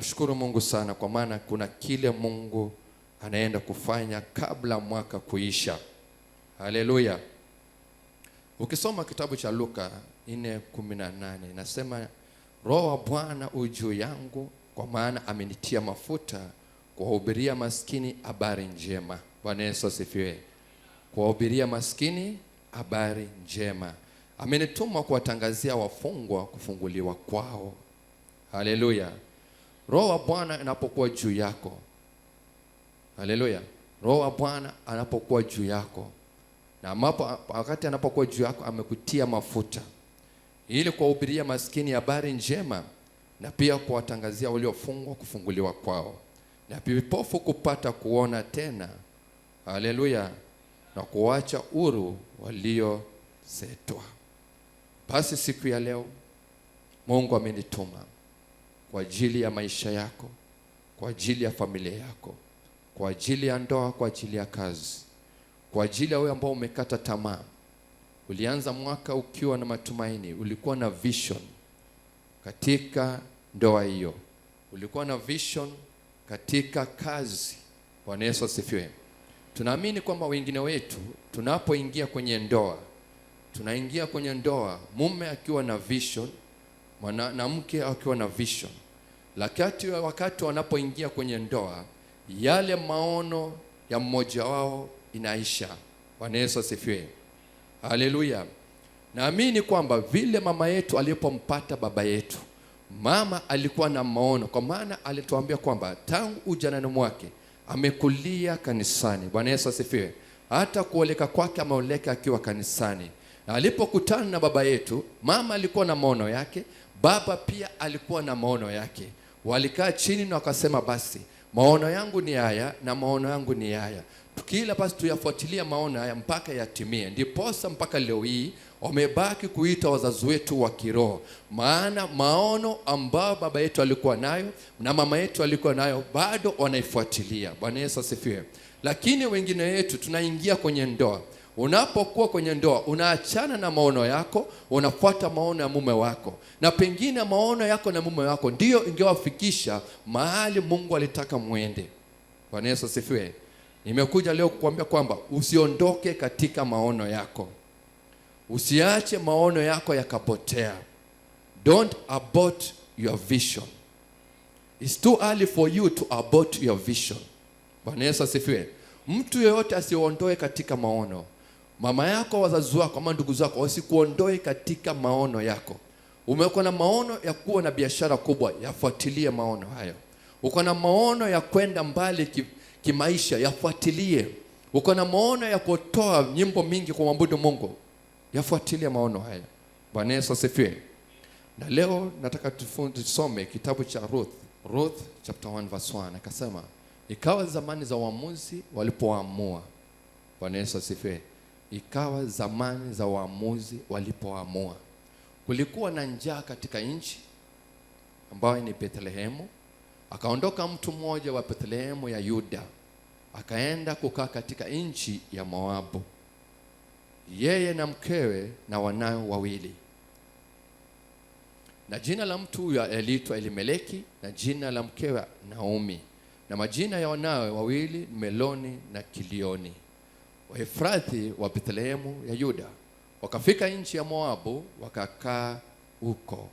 Ninamshukuru Mungu sana kwa maana kuna kile Mungu anaenda kufanya kabla mwaka kuisha. Haleluya. Ukisoma kitabu cha Luka 4:18 inasema Roho wa Bwana u juu yangu kwa maana amenitia mafuta kuwahubiria maskini habari njema. Bwana Yesu asifiwe. Kuwahubiria maskini habari njema. Amenituma kuwatangazia wafungwa kufunguliwa kwao. Haleluya. Roho wa Bwana anapokuwa juu yako. Haleluya. Roho wa Bwana anapokuwa juu yako, na wakati anapokuwa juu yako amekutia mafuta ili kuwahubiria maskini habari njema, na pia kuwatangazia waliofungwa kufunguliwa kwao, na vipofu kupata kuona tena. Haleluya. Na kuacha huru waliosetwa. Basi siku ya leo Mungu amenituma kwa ajili ya maisha yako, kwa ajili ya familia yako, kwa ajili ya ndoa, kwa ajili ya kazi, kwa ajili ya wewe ambao umekata tamaa. Ulianza mwaka ukiwa na matumaini, ulikuwa na vision katika ndoa hiyo, ulikuwa na vision katika kazi. Bwana Yesu asifiwe. Tunaamini kwamba wengine wetu tunapoingia kwenye ndoa, tunaingia kwenye ndoa mume akiwa na vision, mwanamke akiwa na vision. Lakini wakati wanapoingia kwenye ndoa, yale maono ya mmoja wao inaisha. Bwana Yesu asifiwe. Haleluya. Naamini kwamba vile mama yetu alipompata baba yetu, mama alikuwa na maono, kwa maana alituambia kwamba tangu ujanani mwake amekulia kanisani. Bwana Yesu asifiwe. Hata kuoleka kwake ameoleka akiwa kanisani. Na alipokutana na baba yetu, mama alikuwa na maono yake, baba pia alikuwa na maono yake. Walikaa chini na wakasema, basi maono yangu ni haya na maono yangu ni haya, tukila basi tuyafuatilia maono haya mpaka yatimie. Ndiposa mpaka leo hii wamebaki kuita wazazi wetu wa kiroho, maana maono ambayo baba yetu alikuwa nayo na mama yetu alikuwa nayo bado wanaifuatilia. Bwana Yesu asifiwe. Lakini wengine wetu tunaingia kwenye ndoa. Unapokuwa kwenye ndoa, unaachana na maono yako, unafuata maono ya mume wako, na pengine maono yako na mume wako ndio ingewafikisha mahali Mungu alitaka muende. Bwana Yesu asifiwe. Nimekuja leo kukuambia kwamba usiondoke katika maono yako. Usiache maono yako yakapotea. Don't abort your vision. It's too early for you to abort your vision. Bwana Yesu asifiwe. Mtu yeyote asiondoe katika maono. Mama yako, wazazi wako, ama ndugu zako wasikuondoe katika maono yako. Umekuwa na maono ya kuwa na biashara kubwa, yafuatilie maono hayo. Uko na maono ya kwenda mbali kimaisha, yafuatilie. Uko na maono ya kutoa nyimbo mingi kwa kumwabudu Mungu, yafuatilie maono haya. Bwana Yesu asifiwe. Na leo nataka tusome kitabu cha Ruth chapter 1 verse 1. Akasema, ikawa zamani za waamuzi walipoamua. Bwana Yesu asifiwe. Ikawa zamani za waamuzi walipoamua. Kulikuwa na njaa katika nchi ambayo ni Bethlehemu. Akaondoka mtu mmoja wa Bethlehemu ya Yuda, akaenda kukaa katika nchi ya Moabu, yeye na mkewe na wanawe wawili. Na jina la mtu huyo aliitwa Elimeleki, na jina la mkewe Naomi, na majina ya wanawe wawili Meloni na Kilioni, Waefrathi wa Bethlehemu ya Yuda. Wakafika nchi ya Moabu, wakakaa huko.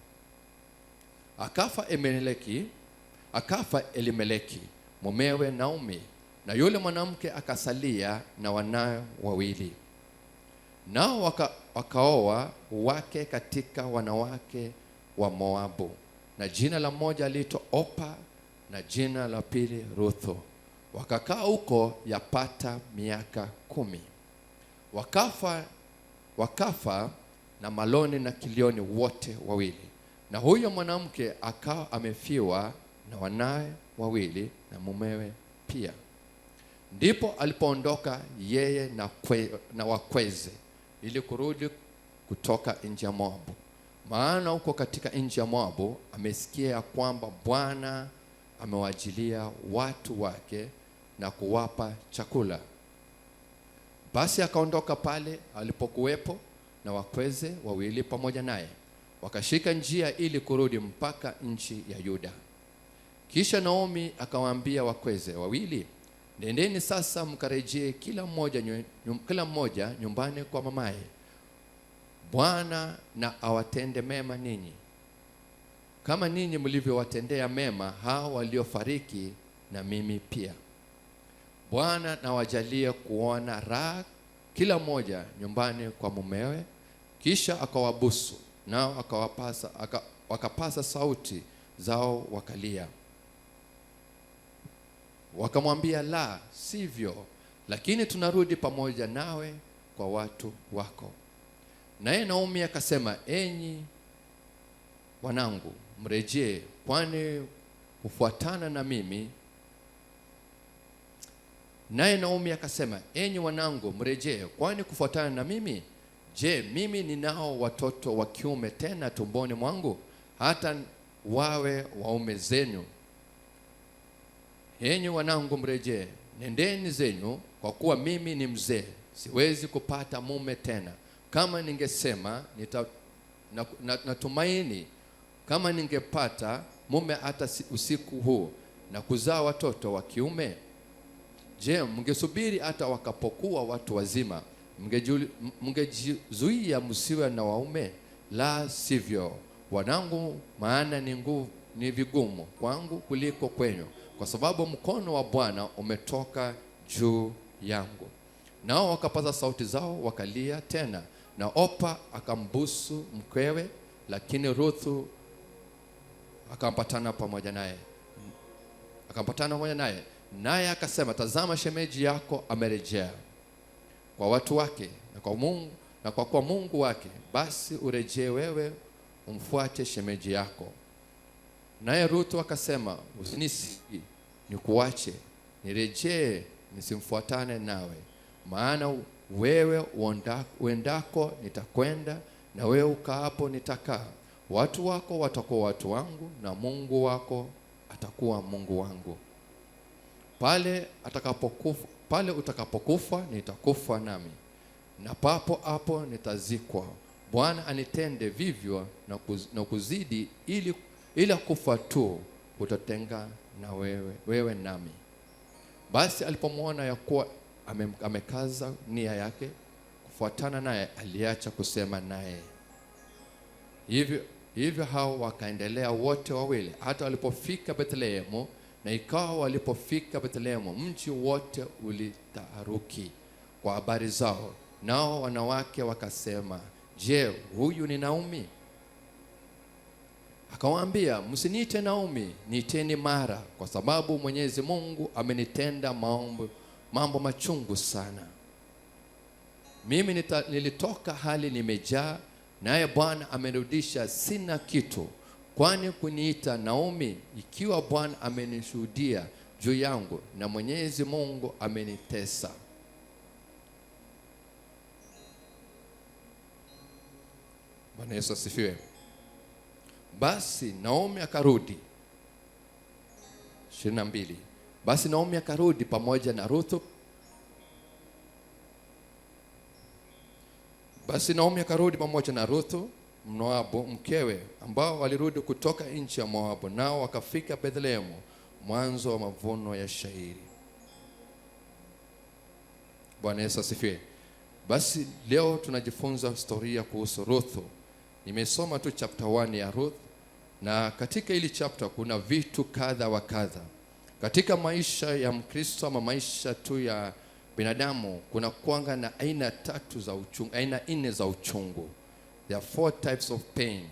Akafa Elimeleki mumewe Naomi, na yule mwanamke akasalia na wanawe wawili. Nao wakaoa wake katika wanawake wa Moabu, na jina la mmoja aliitwa Opa, na jina la pili Ruthu. Wakakaa huko yapata miaka 10. Wakafa na Maloni na Kilioni wote wawili, na huyo mwanamke akawa amefiwa na wanawe wawili na mumewe pia. Ndipo alipoondoka yeye na wakweze ili kurudi kutoka nchi ya Moabu, maana huko katika nchi ya Moabu amesikia ya kwamba Bwana amewajilia watu wake na kuwapa chakula. Basi akaondoka pale alipokuwepo na wakweze wawili pamoja naye, wakashika njia ili kurudi mpaka nchi ya Yuda. Kisha Naomi akawaambia wakweze wawili, nendeni sasa mkarejee kila mmoja nyumbani kwa mamaye. Bwana na awatende mema ninyi, kama ninyi mlivyowatendea mema hao waliofariki, na mimi pia. Bwana na wajalie kuona raha kila mmoja nyumbani kwa mumewe. Kisha akawabusu, nao wakapasa sauti zao wakalia. Wakamwambia, la sivyo, lakini tunarudi pamoja nawe kwa watu wako. Naye Naomi akasema, enyi wanangu mrejee, kwani kufuatana na mimi. Naye Naomi akasema, enyi wanangu mrejee, kwani kufuatana na mimi? Je, mimi ninao watoto wa kiume tena tumboni mwangu, hata wawe waume zenu? Enyi wanangu mrejee, nendeni zenyu, kwa kuwa mimi ni mzee, siwezi kupata mume tena. Kama ningesema natumaini kama ningepata mume hata usiku huu na kuzaa watoto wa kiume. Je, mngesubiri hata wakapokuwa watu wazima? Mngejizuia msiwe na waume? La sivyo, wanangu, maana ni vigumu kwangu kuliko kwenyu, kwa sababu mkono wa Bwana umetoka juu yangu. Nao wakapaza sauti zao wakalia tena, na Opa akambusu mkwewe, lakini Ruthu akampatana pamoja naye. Naye akasema, tazama, shemeji yako amerejea kwa watu wake na kwa Mungu, na kwa kuwa Mungu wake, basi urejee wewe umfuate shemeji yako. Naye Ruthu akasema, usinisi nikuache nirejee nisimfuatane nawe, maana wewe uendako nitakwenda, na wewe ukaapo nitakaa. Watu wako watakuwa watu wangu, na Mungu wako atakuwa Mungu wangu. Pale utakapokufa nitakufa nami, na papo hapo nitazikwa. Bwana anitende vivyo na kuzidi, ili kufa tu utatenga na wewe nami. Basi alipomwona ya kuwa amekaza nia yake kufuatana naye, aliacha kusema naye. Hivyo hao wakaendelea wote wawili hata walipofika Bethlehemu. Na ikawa walipofika Bethlehemu, mji wote ulitaharuki kwa habari zao. Nao wanawake wakasema, je, huyu ni Naomi? Akawaambia, msiniite Naomi, niiteni Mara, kwa sababu Mwenyezi Mungu amenitenda mambo machungu sana. Mimi nilitoka hali nimejaa, naye Bwana amenirudisha sina kitu. Kwani kuniita Naomi, ikiwa Bwana amenishuhudia juu yangu, na Mwenyezi Mungu amenitesa? Bwana Yesu asifiwe. Basi Naomi akarudi. 22. Basi Naomi akarudi pamoja na Ruthu. Moabu mkewe, ambao walirudi kutoka nchi ya Moabu, nao wakafika Bethlehemu mwanzo wa mavuno ya shairi. Bwana Yesu asifiwe. Basi leo tunajifunza historia kuhusu Ruthu. Nimesoma tu chapter 1 ya Ruth, na katika hili chapter kuna vitu kadha wa kadha. Katika maisha ya Mkristo ama maisha tu ya binadamu, kuna kuanga na aina 4 za uchungu. There are 4 types of pain.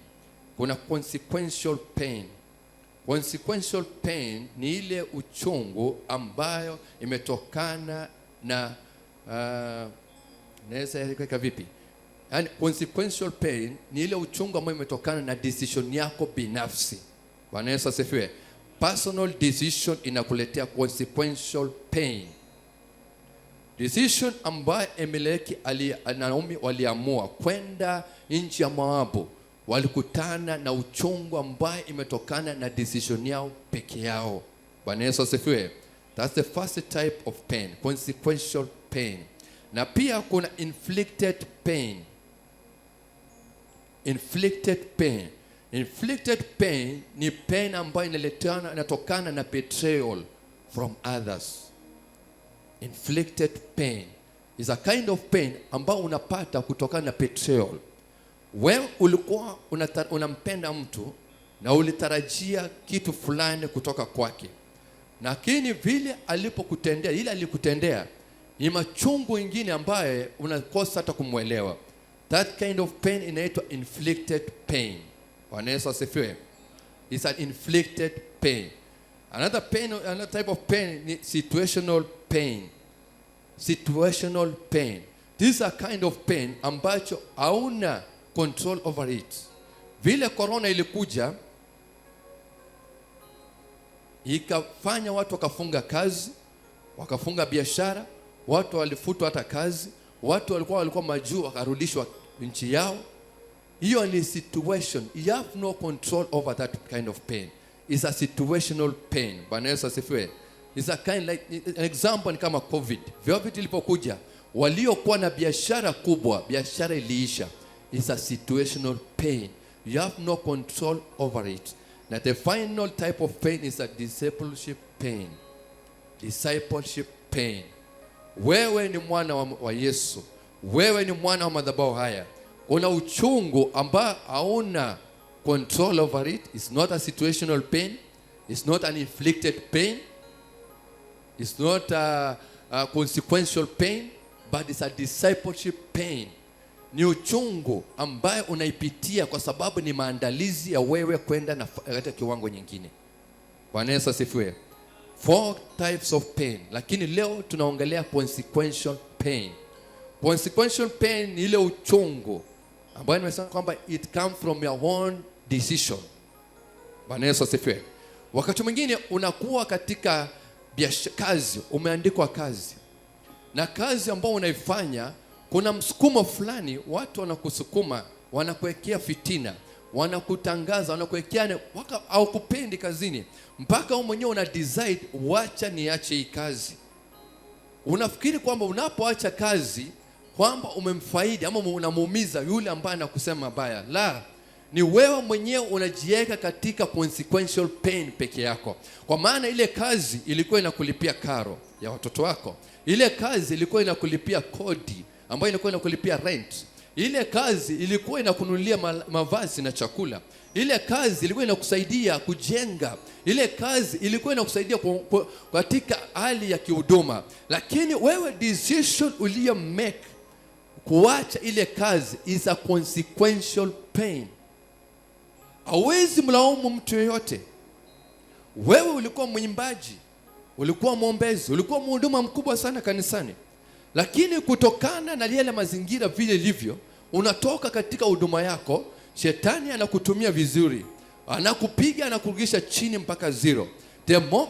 Kuna consequential pain. Consequential pain ni ile uchungu ambayo imetokana na naweza eleweka vipi? Yani consequential pain ni ile uchungu ambayo imetokana na decision yako binafsi. Bwana Yesu asifiwe. Personal decision inakuletea consequential pain. Decision ambayo Emeleki Naomi waliamua kwenda nchi ya Moabu, walikutana na uchungu ambayo imetokana na decision yao peke yao. Bwana Yesu asifiwe. That's the first type of pain, consequential pain. Na pia kuna inflicted pain. Inflicted pain Inflicted pain ni pain ambayo inatokana na betrayal from others. Inflicted pain is a kind of pain ambao unapata kutokana na betrayal. Wewe ulikuwa unampenda mtu na ulitarajia kitu fulani kutoka kwake, lakini vile alipokutendea, ile alikutendea ni machungu ingine ambaye unakosa hata kumwelewa. That kind of pain inaitwa inflicted pain. Bwana Yesu asifiwe. It's an inflicted pain. Another type of pain ni situational pain. Situational pain. This is a kind of pain ambacho hauna control over it. Vile corona ilikuja ikafanya watu wakafunga kazi, wakafunga biashara, watu walifutwa hata kazi, watu walikuwa majuu wakarudishwa nchi yao. Hiyo ni situation. You have no control over that kind of pain. It's a situational pain. Bwana Yesu asifiwe. It's a kind like an example ni kama COVID. COVID ilipokuja, waliokuwa na biashara kubwa, biashara iliisha. It's a situational pain. You have no control over it. Now the final type of pain is a discipleship pain. Discipleship pain. Wewe ni mwana wa Yesu. Wewe ni mwana wa madhabahu haya. Una uchungu ambao hauna control over it. It's not a situational pain. It's not an inflicted pain. It's not a consequential pain, but it's a discipleship pain. Ni uchungu ambaye unaipitia kwa sababu ni maandalizi ya wewe kwenda na katika kiwango nyingine. Bwana Yesu asifiwe. 4 types of pain, lakini leo tunaongelea consequential pain. Consequential pain ni ile uchungu ambayo nimesema kwamba it comes from your own decision. Bwana Yesu asifiwe. Wakati mwingine unakuwa katika kazi, umeandikwa kazi, na kazi ambayo unaifanya kuna msukumo fulani, watu wanakusukuma, wanakuwekea fitina, wanakutangaza, wanakuwekea au kupendi kazini, mpaka wewe mwenyewe una decide wacha niache hii kazi. Unafikiri kwamba unapoacha kazi kwamba umemfaidi ama unamuumiza yule ambaye anakusema baya. La, ni wewe mwenyewe unajiweka katika consequential pain peke yako. Kwa maana ile kazi ilikuwa inakulipia karo ya watoto wako. Ile kazi ilikuwa inakulipia kodi ambayo ilikuwa inakulipia rent. Ile kazi ilikuwa inakununulia mavazi na chakula. Ile kazi ilikuwa inakusaidia kujenga. Ile kazi ilikuwa inakusaidia katika hali ya kihuduma. Lakini wewe decision uliyo make kuacha ile kazi is a consequential pain. Hawezi mlaumu mtu yeyote. Wewe ulikuwa mwimbaji, ulikuwa mwombezi, ulikuwa mhuduma mkubwa sana kanisani, lakini kutokana na yale mazingira vile ilivyo, unatoka katika huduma yako, shetani anakutumia vizuri, anakupiga, anakurudisha chini mpaka zero.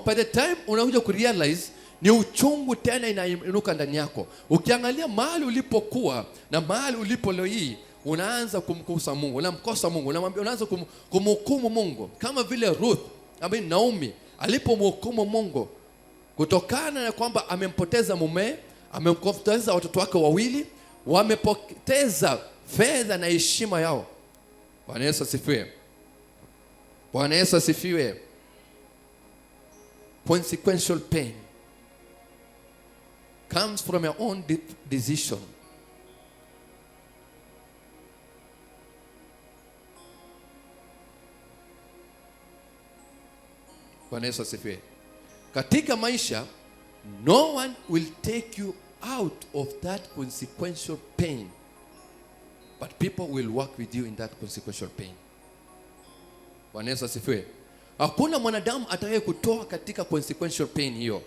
By the time unakuja kurealize, ni uchungu tena inainuka ndani yako. Ukiangalia mahali ulipokuwa na mahali ulipo leo hii, unaanza kumkosa Mungu, unamkosa Mungu, unaanza kumhukumu Mungu, kama vile Ruth ambaye Naomi alipomhukumu Mungu kutokana na kwamba amempoteza mume, amempoteza watoto wake wawili, wamepoteza fedha na heshima yao. Bwana Yesu asifiwe. Bwana Yesu asifiwe. Consequential pain comes from your own decision. Bwana Yesu asifiwe. Katika maisha, no one will take you out of that consequential pain, but people will work with you in that consequential pain. Bwana Yesu asifiwe. Hakuna mwanadamu atakaye kutoa katika consequential pain hiyo.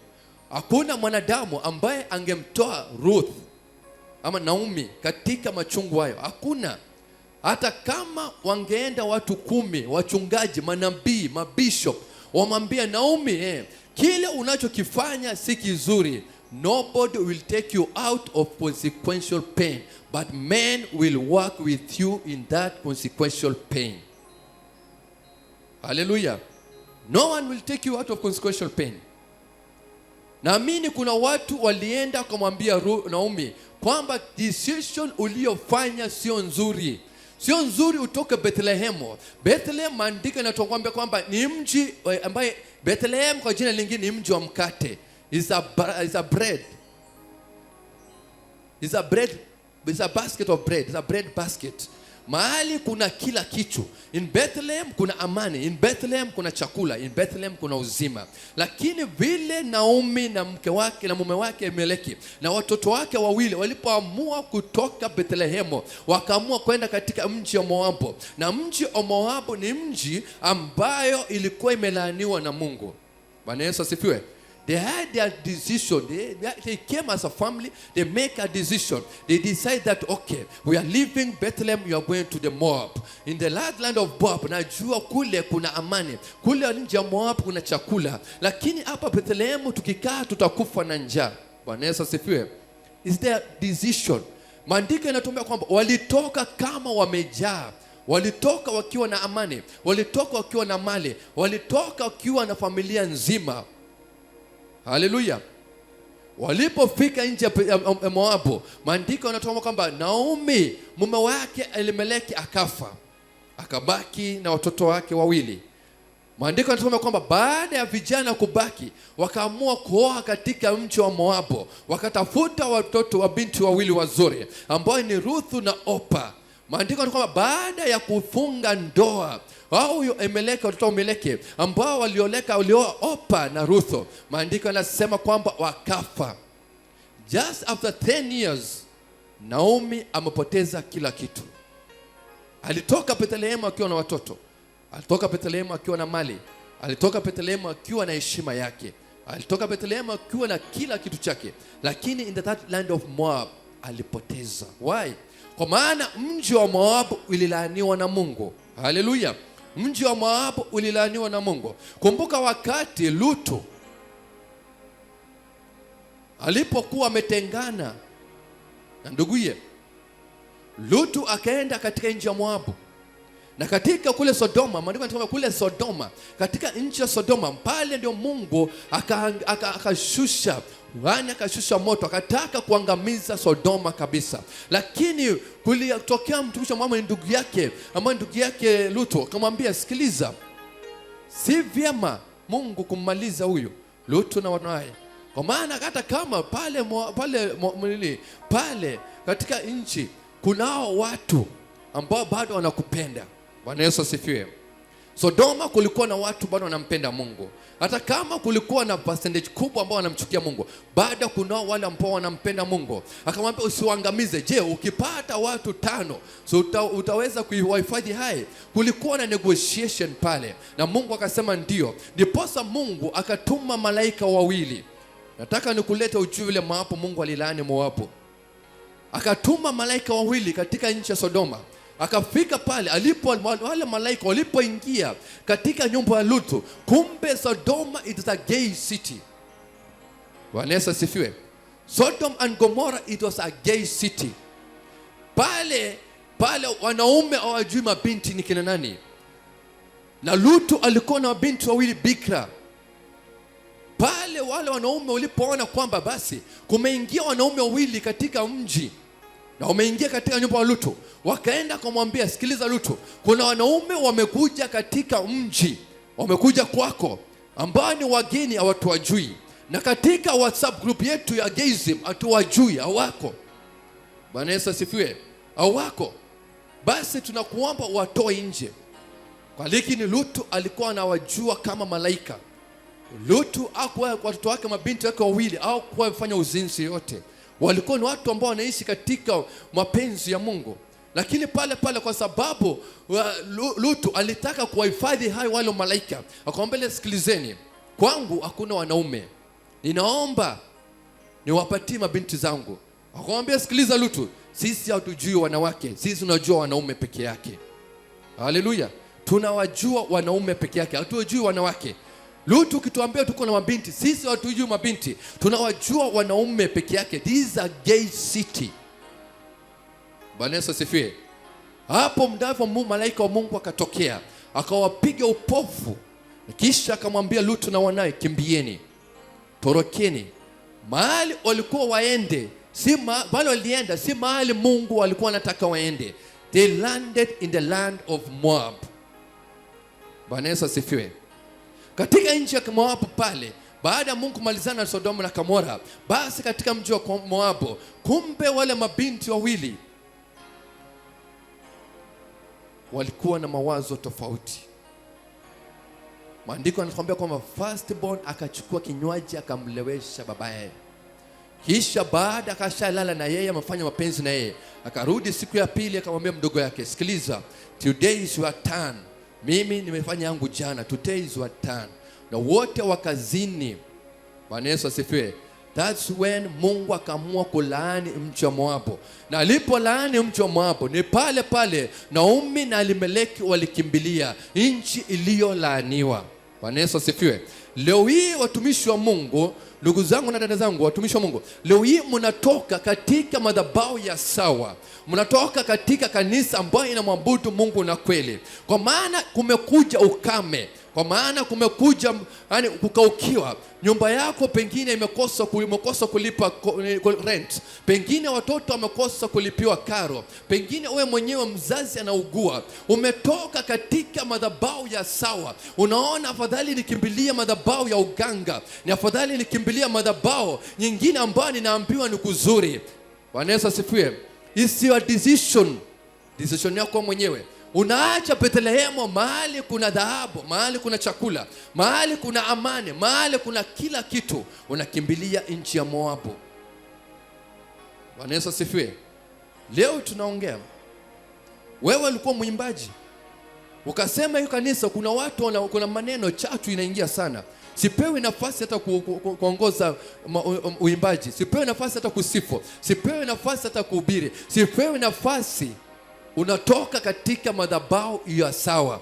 Hakuna mwanadamu ambaye angemtoa Ruth ama Naomi katika machungu hayo. Hakuna. Hata kama wangeenda watu 10, wachungaji, manabii, mabishop, wamwambia Naomi, kile unachokifanya si kizuri, nobody will take you out of consequential pain, but men will work with you in that consequential pain. Hallelujah. No one will take you out of consequential pain. Naamini kuna watu walienda kumwambia Naomi kwamba decision uliyofanya sio nzuri. Sio nzuri utoke Bethlehem. Bethlehem maandiko yanatuambia kwamba ni mji ambaye Bethlehem kwa jina lingine ni mji wa mkate. Is a bread. Is a basket of bread. Is a bread basket. Mahali kuna kila kitu. In Bethlehem kuna amani. In Bethlehem kuna chakula. In Bethlehem kuna uzima. Lakini vile Naomi na mke wake na mume wake Elimeleki na watoto wake wawili walipoamua kutoka Bethlehem, wakaamua kwenda katika mji wa Moabu. Na mji wa Moabu ni mji ambayo ilikuwa imelaaniwa na Mungu. Bwana Yesu asifiwe. They had their decision. They came as a family. They make a decision. They decide that, okay, we are leaving Bethlehem. You are going to the Moab. In the land of Moab, najua kule kuna amani. Kule nje ya Moab kuna chakula. Lakini hapa Bethlehem tukikaa tutakufa na njaa. Bwana Yesu asifiwe. Is their decision. Maandiko yanatuambia kwamba walitoka kama wamejaa. Walitoka wakiwa na amani. Walitoka wakiwa na mali. Walitoka wakiwa na familia nzima. Haleluya. Walipofika nje ya Moabu, maandiko yanatuambia kwamba Naomi mume wake Elimeleki akafa, akabaki na watoto wake wawili. Maandiko yanatuambia kwamba baada ya vijana kubaki, wakaamua kuoa katika mji wa Moabu. Wakatafuta watoto wa binti wawili wazuri ambao ni Ruthu na Opa. Maandiko yanasema baada ya kufunga ndoa huyo Elimeleki, watoto wa Elimeleki ambao walioa Opa na Ruthu, maandiko yanasema kwamba wakafa. Just after 10 years Naomi amepoteza kila kitu. Alitoka Bethlehem akiwa na watoto, alitoka Bethlehem akiwa na mali, alitoka Bethlehem akiwa na heshima yake, alitoka Bethlehem akiwa na kila kitu chake, lakini in that land of Moab alipoteza. Why? Kwa maana mji wa Moab ulilaaniwa na Mungu. Haleluya. Mji wa Moab ulilaaniwa na Mungu. Kumbuka wakati Lutu alipokuwa ametengana na nduguye, Lutu akaenda katika nchi ya Moabu. Na katika kule Sodoma, maandiko yanasema kule Sodoma, katika nchi ya Sodoma pale ndio Mungu akashusha moto, akataka kuangamiza Sodoma kabisa. Lakini kulitokea mtumishi wa Mungu ndugu yake Lutu, akamwambia sikiliza, si vyema Mungu kummaliza huyu Lutu na wanae. Kwa maana hata kama pale katika nchi kunao watu ambao bado wanakupenda. Bwana Yesu asifiwe. Sodoma kulikuwa na watu bado wanampenda Mungu. Hata kama kulikuwa na percentage kubwa ambao wanamchukia Mungu, bado kunao wale ambao wanampenda Mungu. Akamwambia usiwaangamize. Je, ukipata watu 5, so utaweza kuihifadhi hai? Kulikuwa na negotiation pale. Na Mungu akasema ndio. Ndiposa Mungu akatuma malaika wawili. Nataka nikulete ujue vile maapo Mungu alilaani Moabu. Akatuma malaika wawili katika nchi ya Sodoma. Akafika pale wale malaika walipoingia katika nyumba ya Lutu, kumbe Sodoma it is a gay city. Bwana Yesu asifiwe. Sodom and Gomorrah it was a gay city. Pale wanaume hawajui mabinti ni kina nani. Na Lutu alikuwa na mabinti wawili bikra. Pale wale wanaume walipoona kwamba basi kumeingia wanaume wawili katika mji na wameingia katika nyumba ya Lutu, wakaenda kumwambia sikiliza Lutu, kuna wanaume wamekuja katika mji, wamekuja kwako ambao ni wageni, hawatuwajui, na katika WhatsApp group yetu ya Geism hatuwajui, hawako. Bwana Yesu asifiwe. Hawako. Basi tunakuomba watoe nje. Kwa lakini Lutu alikuwa anawajua kama malaika. Lutu hakuwa watoto wake mabinti wake wawili au kufanya uzinzi yote. Walikuwa ni watu ambao wanaishi katika mapenzi ya Mungu. Lakini pale kwa sababu Lutu alitaka kuwahifadhi hai wale malaika, akamwambia sikilizeni, kwangu hakuna wanaume, ninaomba niwapatie mabinti zangu. Akamwambia sikiliza Lutu, sisi hatujui wanawake, sisi tunajua wanaume peke yake. Haleluya. Tunawajua wanaume peke yake, hatujui wanawake. Lutu kituambia tuko na mabinti, sisi hatujui mabinti, tunawajua wanaume peke yake. This is a gay city. Bwana Yesu asifiwe. Hapo mdavo malaika wa Mungu akatokea, akawapiga upofu, kisha akamwambia Lutu na wanae, kimbieni, torokeni. Mahali walikuwa waende, si mahali walienda, si mahali Mungu alikuwa anataka waende. They landed in the land of Moab. Bwana Yesu asifiwe. Katika nchi ya Moab pale, baada ya Mungu kumalizana na Sodoma na Gomora, basi katika mji wa Moab, kumbe wale mabinti wawili walikuwa na mawazo tofauti. Maandiko yanatuambia kwamba firstborn akachukua kinywaji akamlewesha babaye. Kisha baada akashalala na yeye, amefanya mapenzi na yeye, akarudi siku ya pili akamwambia mdogo yake, sikiliza, today is your turn. Mimi nimefanya yangu jana, today is your turn. Na wote wakazini. Bwana Yesu asifiwe. That's when Mungu akaamua kulaani mji wa Moabu. Na alipolaani mji wa Moabu, ni pale pale Naomi na Elimeleki walikimbilia nchi iliyolaaniwa. Bwana Yesu asifiwe. Leo hii watumishi wa Mungu, ndugu zangu na dada zangu, watumishi wa Mungu, leo hii mnatoka katika madhabahu ya sawa. Mnatoka katika kanisa ambayo inamwabudu Mungu na kweli. Kwa maana kumekuja ukame. Kwa maana kumekuja kukaukiwa. Nyumba yako pengine imekosa kulipa rent. Pengine watoto wamekosa kulipiwa karo. Pengine wewe mwenyewe mzazi anaugua. Umetoka katika madhabahu ya sawa. Unaona afadhali nikimbilia madhabahu ya uganga, ni afadhali nikimbilia madhabahu nyingine ambayo ninaambiwa ni kuzuri. Bwana Yesu asifiwe. It's your decision yako mwenyewe. Unaacha Bethlehemu, mahali kuna dhahabu, mahali kuna chakula, mahali kuna amani, mahali kuna kila kitu. Unakimbilia nchi ya Moabu. Bwana Yesu asifiwe. Leo tunaongea, wewe ulikuwa mwimbaji, ukasema hiyo kanisa kuna watu kuna maneno chachu inaingia sana. Sipewi nafasi hata kuongoza uimbaji, sipewi nafasi hata kusifu, sipewi nafasi hata kuhubiri, sipewi nafasi. Unatoka katika madhabahu ya sawa.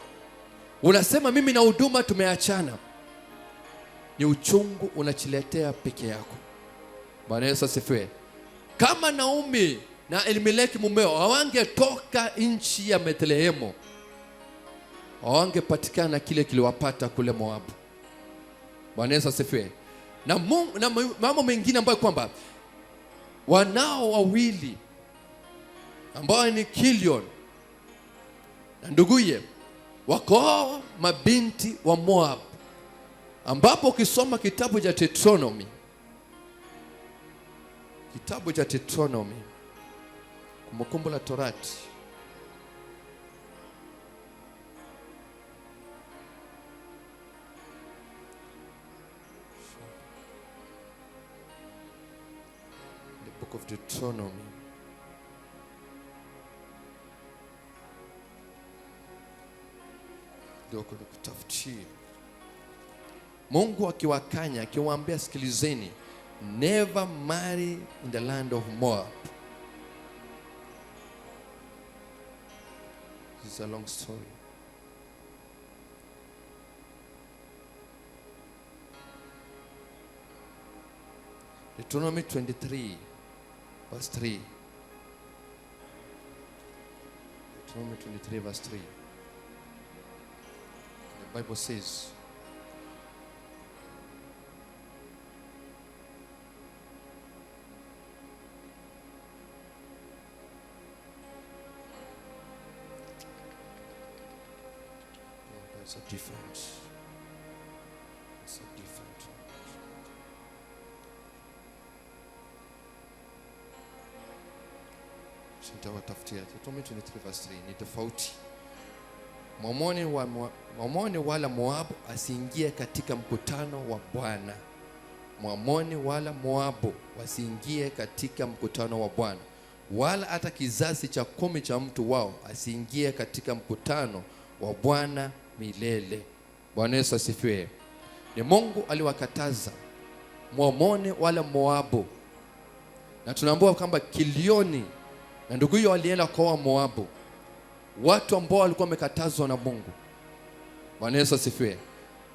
Unasema mimi na huduma tumeachana. Ni uchungu unachiletea peke yako. Bwana Yesu asifiwe. Kama Naomi na Elimeleki mumeo hawangetoka nchi ya Bethlehemu, hawangepatikana kile kiliwapata kule Moabu. Bwana Yesu asifiwe. Na mambo mengine ambayo kwamba wanao wawili ambao ni Kilion na nduguye wako mabinti wa Moab, ambapo ukisoma kitabu cha Deuteronomy, Kumbukumbu la Torati, the book of Deuteronomy, ndio kutafutia Mungu akiwakanya, akiwaambia sikilizeni, never marry in the land of Moab. This is a long story. Deuteronomy 23 verse 3. Deuteronomy 23 verse 3. The Bible says, there's a difference. It's a different. Sitawatafutia. Deuteronomy 23 verse 3 ni tofauti. Mwamoni wala Moabu asiingie katika mkutano wa Bwana. Mwamoni wala Moabu wasiingie katika mkutano wa Bwana, wala hata kizazi cha 10 cha mtu wao asiingie katika mkutano wa Bwana milele. Bwana Yesu asifiwe. Ni Mungu aliwakataza Mwamoni wala Moabu. Na tunaambiwa kwamba Kilioni na ndugu yao walienda kwa Moabu, watu ambao walikuwa wamekatazwa na Mungu. Bwana Yesu asifiwe.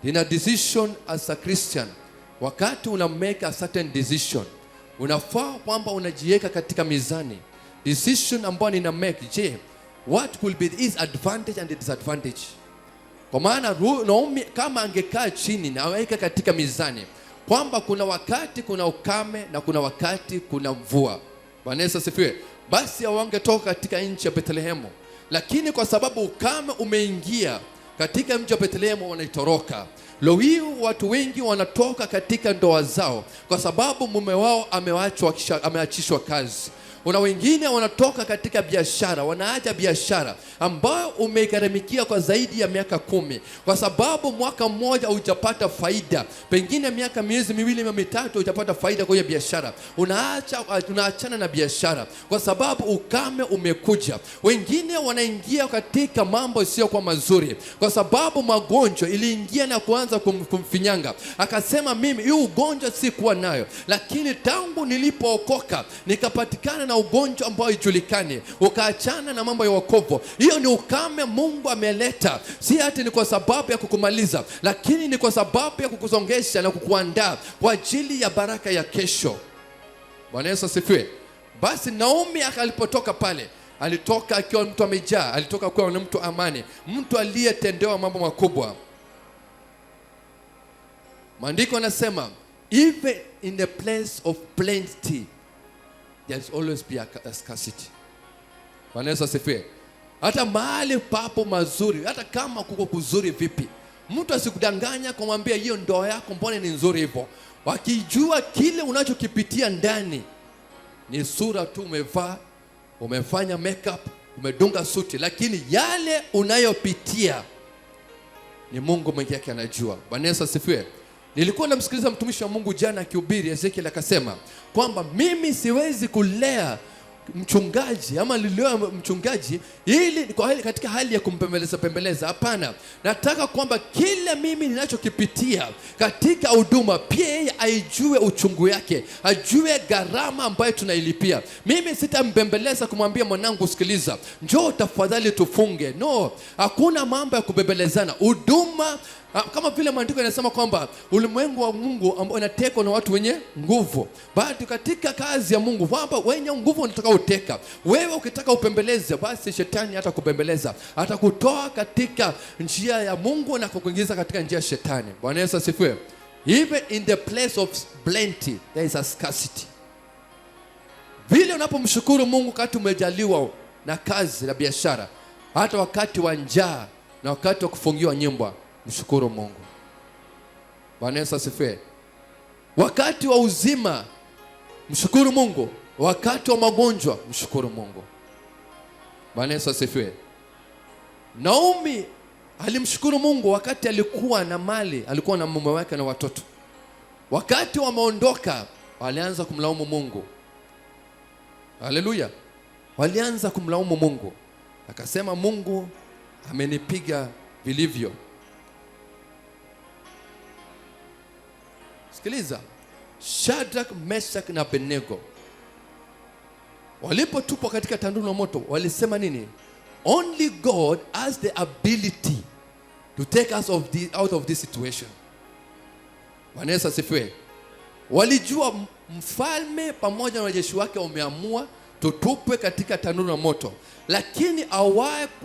In a decision as a Christian, wakati una make a certain decision, unafaa kwamba unajiweka katika mizani. Decision ambayo nina make, je, what will be his advantage and disadvantage? Kwa maana Naomi kama angekaa chini na aweka katika mizani kwamba kuna wakati kuna ukame na kuna wakati kuna mvua. Bwana Yesu asifiwe. Basi hawangetoka katika nchi ya Bethlehemu, lakini kwa sababu ukame umeingia katika mji wa Bethlehemu wanaitoroka. Leo hii watu wengi wanatoka katika ndoa zao kwa sababu mume wao ameachishwa kazi. Kuna wengine wanatoka katika biashara, wanaacha biashara ambayo umeigaramikia kwa zaidi ya miaka 10 kwa sababu mwaka mmoja hujapata faida, pengine miaka miezi miwili au mitatu hujapata faida kwa hiyo biashara. Unaachana na biashara kwa sababu ukame umekuja. Wengine wanaingia katika mambo sio kwa mazuri kwa sababu magonjwa iliingia na kuanza kumfinyanga. Akasema mimi hii ugonjwa si kuwa nayo, lakini tangu nilipookoka nikapatikana na ugonjwa ambao haijulikani, ukaachana na mambo ya wokovu. Hiyo ni ukame Mungu ameleta, si ati ni kwa sababu ya kukumaliza, lakini ni kwa sababu ya kukusongesha na kukuandaa kwa ajili ya baraka ya kesho. Bwana Yesu asifiwe. Basi Naomi alipotoka pale, alitoka akiwa mtu amejaa, alitoka kwa mtu amani, mtu aliyetendewa mambo makubwa. Maandiko yanasema even in the place of plenty there's always be a scarcity. Bwana Yesu asifiwe. Hata mahali papo mazuri, hata kama kuko kuzuri vipi, mtu asikudanganya kumwambia hiyo ndoa yako mbona ni nzuri hivyo, wakijua kile unachokipitia ndani ni sura tu umevaa, umefanya makeup, umedunga suti, lakini yale unayopitia ni Mungu mwenye yake anajua. Bwana Yesu asifiwe. Nilikuwa namsikiliza mtumishi wa Mungu jana akihubiri, Ezekiel akasema kwamba mimi siwezi kulea mchungaji ama lilioa mchungaji ili katika hali ya kumpembeleza. Hapana, nataka kwamba kila mimi ninachokipitia katika huduma pia yeye aijue uchungu yake, ajue gharama ambayo tunailipia. Mimi sitambembeleza kumwambia mwanangu sikiliza, njoo tafadhali tufunge. No, hakuna mambo ya kubembelezana. Huduma kama vile maandiko yanasema kwamba ulimwengu wa Mungu ambao unatekwa na watu wenye nguvu, bali katika kazi ya Mungu kwamba wenye nguvu wanataka uteka. Wewe ukitaka upembeleze, basi shetani hata kubembeleza, atakutoa katika njia ya Mungu na kukuingiza katika njia ya shetani. Bwana Yesu asifiwe. Even in the place of plenty there is a scarcity. Vile unapomshukuru Mungu wakati umejaliwa na kazi na biashara, hata wakati wa njaa na wakati wa kufungiwa nyumba, mshukuru Mungu. Bwana Yesu asifiwe. Wakati wa uzima mshukuru Mungu, wakati wa magonjwa mshukuru Mungu. Bwana Yesu asifiwe. Naomi alimshukuru Mungu wakati alikuwa na mali, alikuwa na mume wake na watoto. Wakati wameondoka walianza kumlaumu Mungu. Haleluya. Walianza kumlaumu Mungu. Akasema Mungu amenipiga vilivyo. Sikiliza, Shadrach, Meshach na Abednego walipotupwa katika tanuru la moto walisema nini? Only God has the ability to take us out of this situation. Bwana Yesu asifiwe. Walijua mfalme pamoja na wanajeshi wake wameamua tutupwe katika tanuru la moto, lakini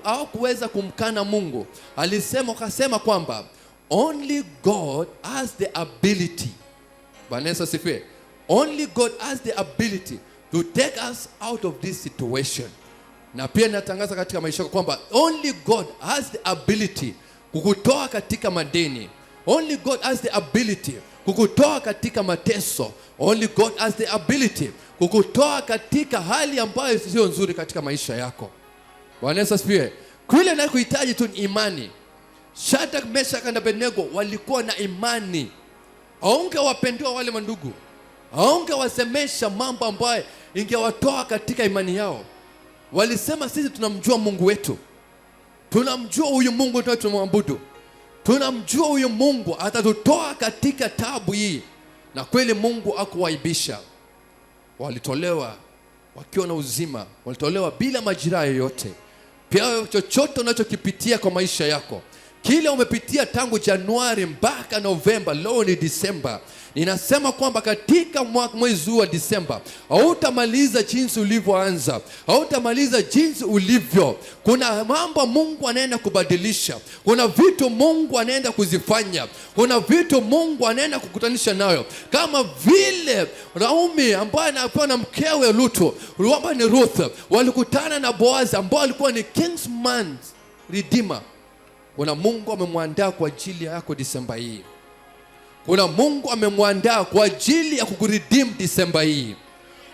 hawakuweza kumkana Mungu. Akasema kwamba only God has the ability. Bwana Yesu asifiwe. Only God has the ability to take us out of this situation. Na pia natangaza katika maisha yako kwamba only God has the ability kukutoa katika madeni. Only God has the ability kukutoa katika mateso. Only God has the ability kukutoa katika hali ambayo sio nzuri katika maisha yako. Bwana Yesu asifiwe. Kile unachohitaji tu ni imani. Shadrach, Meshach na Abednego walikuwa na imani. Haungewapendua wale mandugu, haungewasemesha mambo ambayo ingewatoa katika imani yao. Walisema sisi tunamjua Mungu wetu, tunamjua huyu Mungu tunamwabudu, tunamjua huyu Mungu atatutoa katika taabu hii. Na kweli Mungu hakuwaibisha. Walitolewa wakiwa na uzima, walitolewa bila majeraha yoyote. Pia chochote unachokipitia kwa maisha yako, kile umepitia tangu Januari mpaka Novemba, leo ni Disemba, ninasema kwamba katika mwezi wa Disemba hautamaliza jinsi ulivyoanza, hautamaliza jinsi ulivyo. Kuna mambo Mungu anaenda kubadilisha, kuna vitu Mungu anaenda kuzifanya, kuna vitu Mungu anaenda kukutanisha nayo, kama vile Naomi ambaye anapewa na mkewe Ruth walikutana na Boaz ambaye alikuwa ni kinsman redeemer. Kuna Mungu amemwandaa kwa ajili yako Disemba hii. Kuna Mungu amemwandaa kwa ajili ya kukuredeem Disemba hii.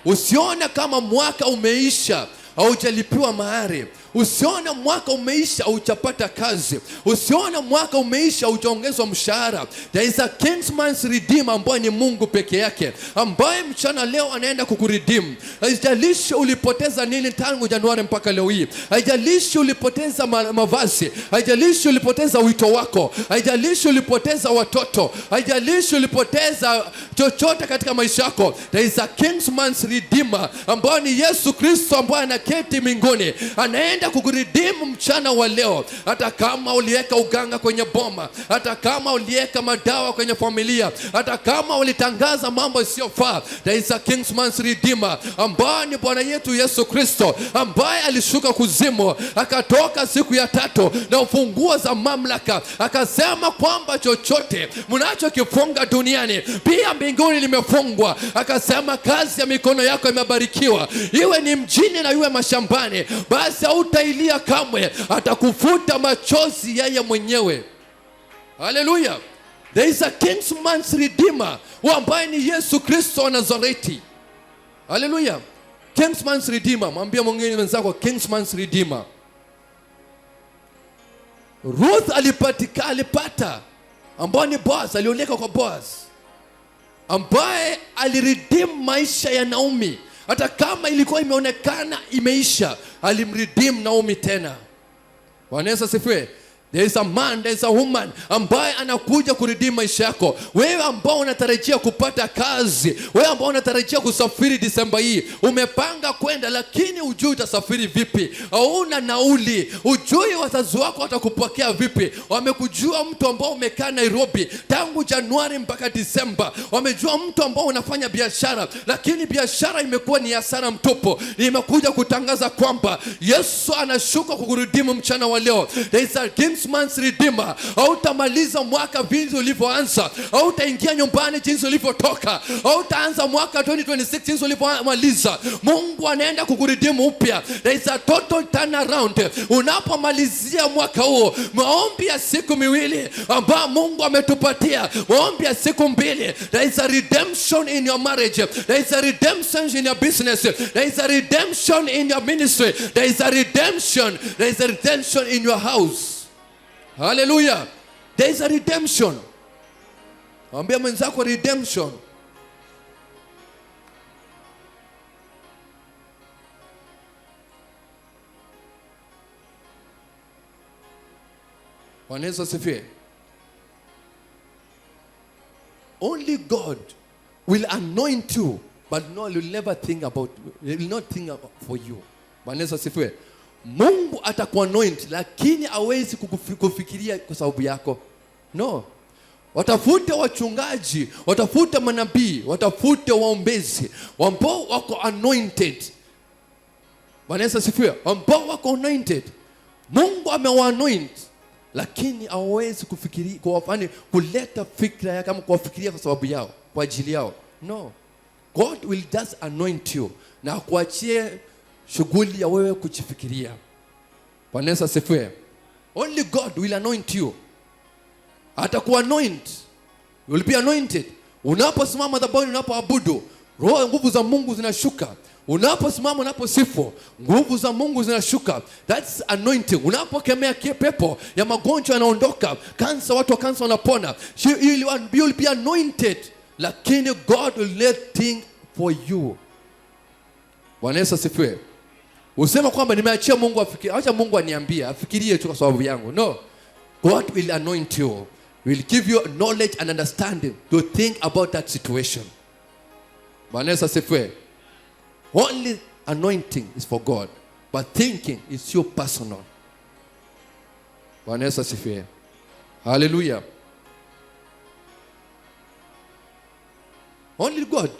Usione kama mwaka umeisha haujalipiwa mahari. Usione mwaka umeisha hujapata kazi. Usione mwaka umeisha hujaongezwa mshahara. There is a kinsman's redeemer ambaye ni Mungu peke yake, ambaye mchana leo anaenda kukuredeem. Haijalishi ulipoteza nini tangu Januari mpaka leo hii. Haijalishi ulipoteza mavazi, haijalishi ulipoteza wito wako, haijalishi ulipoteza watoto, haijalishi ulipoteza chochote katika maisha yako. There is a kinsman's redeemer ambaye ni Yesu Kristo, ambaye anaketi mbinguni, anaenda kukuredeem mchana wa leo. Hata kama uliweka uganga kwenye boma, hata kama uliweka madawa kwenye familia, hata kama ulitangaza mambo isiyofaa, there is a kinsman's redeemer ambaye ni Bwana yetu Yesu Kristo, ambaye alishuka kuzimu akatoka siku ya tatu na ufunguo za mamlaka, akasema kwamba chochote mnachokifunga duniani pia mbinguni limefungwa. Akasema kazi ya mikono yako imebarikiwa, iwe ni mjini na iwe mashambani, basi hautailia kamwe, atakufuta machozi yeye mwenyewe. Hallelujah. There is a kinsman's redeemer ambaye ni Yesu Kristo wa Nazareti. Hallelujah. Kinsman's redeemer. Mwambie mwingine wenzako, kinsman's redeemer. Ruth alipata ambaye ni Boaz, alioleka kwa Boaz, ambaye aliredeem maisha ya Naomi. Hata kama ilikuwa imeonekana imeisha, alimredeem Naomi tena. Bwana Yesu asifiwe. There is a man, there is a woman ambaye anakuja kuredeem maisha yako. Wewe ambao unatarajia kupata kazi, wewe ambao unatarajia kusafiri Disemba hii, umepanga kwenda lakini hujui utasafiri vipi, hauna nauli, hujui wazazi wako watakupokea vipi. Wamekujua mtu ambao umekaa Nairobi tangu Januari mpaka Disemba, wamejua mtu ambao unafanya biashara lakini biashara imekuwa ni hasara mtupu. Nimekuja kutangaza kwamba Yesu anashuka kukuredeem mchana wa leo. There is a kinsman's redeemer. Hautamaliza mwaka vile ulivyoanza, hautaingia nyumbani jinsi ulivyotoka, hautaanza mwaka 2026 jinsi ulivyomaliza. Mungu anaenda kukuredeem upya. There is a total turnaround. Unapomalizia mwaka huo, maombi ya siku miwili ambayo Mungu ametupatia, maombi ya siku mbili, there is a redemption in your marriage, there is a redemption in your business, there is a redemption in your ministry, there is a redemption in your house. Hallelujah. There is a redemption. Ambia mwenzako redemption. Bwana Yesu asifiwe. Only God will anoint you, but no, will never think about, will not think about for you. Bwana Yesu asifiwe. Mungu atakuanoint lakini hawezi kufikiria kwa sababu yako. No. Watafute wachungaji, watafute manabii, watafute waombezi ambao wako anointed. Bwana Yesu asifiwe. Ambao wako anointed. Mungu amewaanoint lakini hawezi kufikiria kuleta fikra yake kama kufikiria kwa sababu yao, kwa ajili yao. No. God will just anoint you na kuachie shughuli ya wewe kujifikiria. Bwana Yesu asifiwe. Only God will anoint you. Atakuanoint. You will be anointed. Unaposimama madhabahuni, unapoabudu, roho, nguvu za Mungu zinashuka. Unaposimama, unaposifu, nguvu za Mungu zinashuka. That's anointing. Unapokemea pepo ya magonjwa yanaondoka, kansa, watu wa kansa wanapona. You will be anointed. Lakini God will let things for you. Bwana Yesu asifiwe. Usema kwamba nimeachia Mungu afikirie, acha Mungu aniambie, afikirie tu kwa sababu yangu. No. God will anoint you. Will give you knowledge and understanding to think about that situation. Bwana Yesu asifiwe. Only anointing is for God, but thinking is your personal. Bwana Yesu asifiwe. Hallelujah. Only God.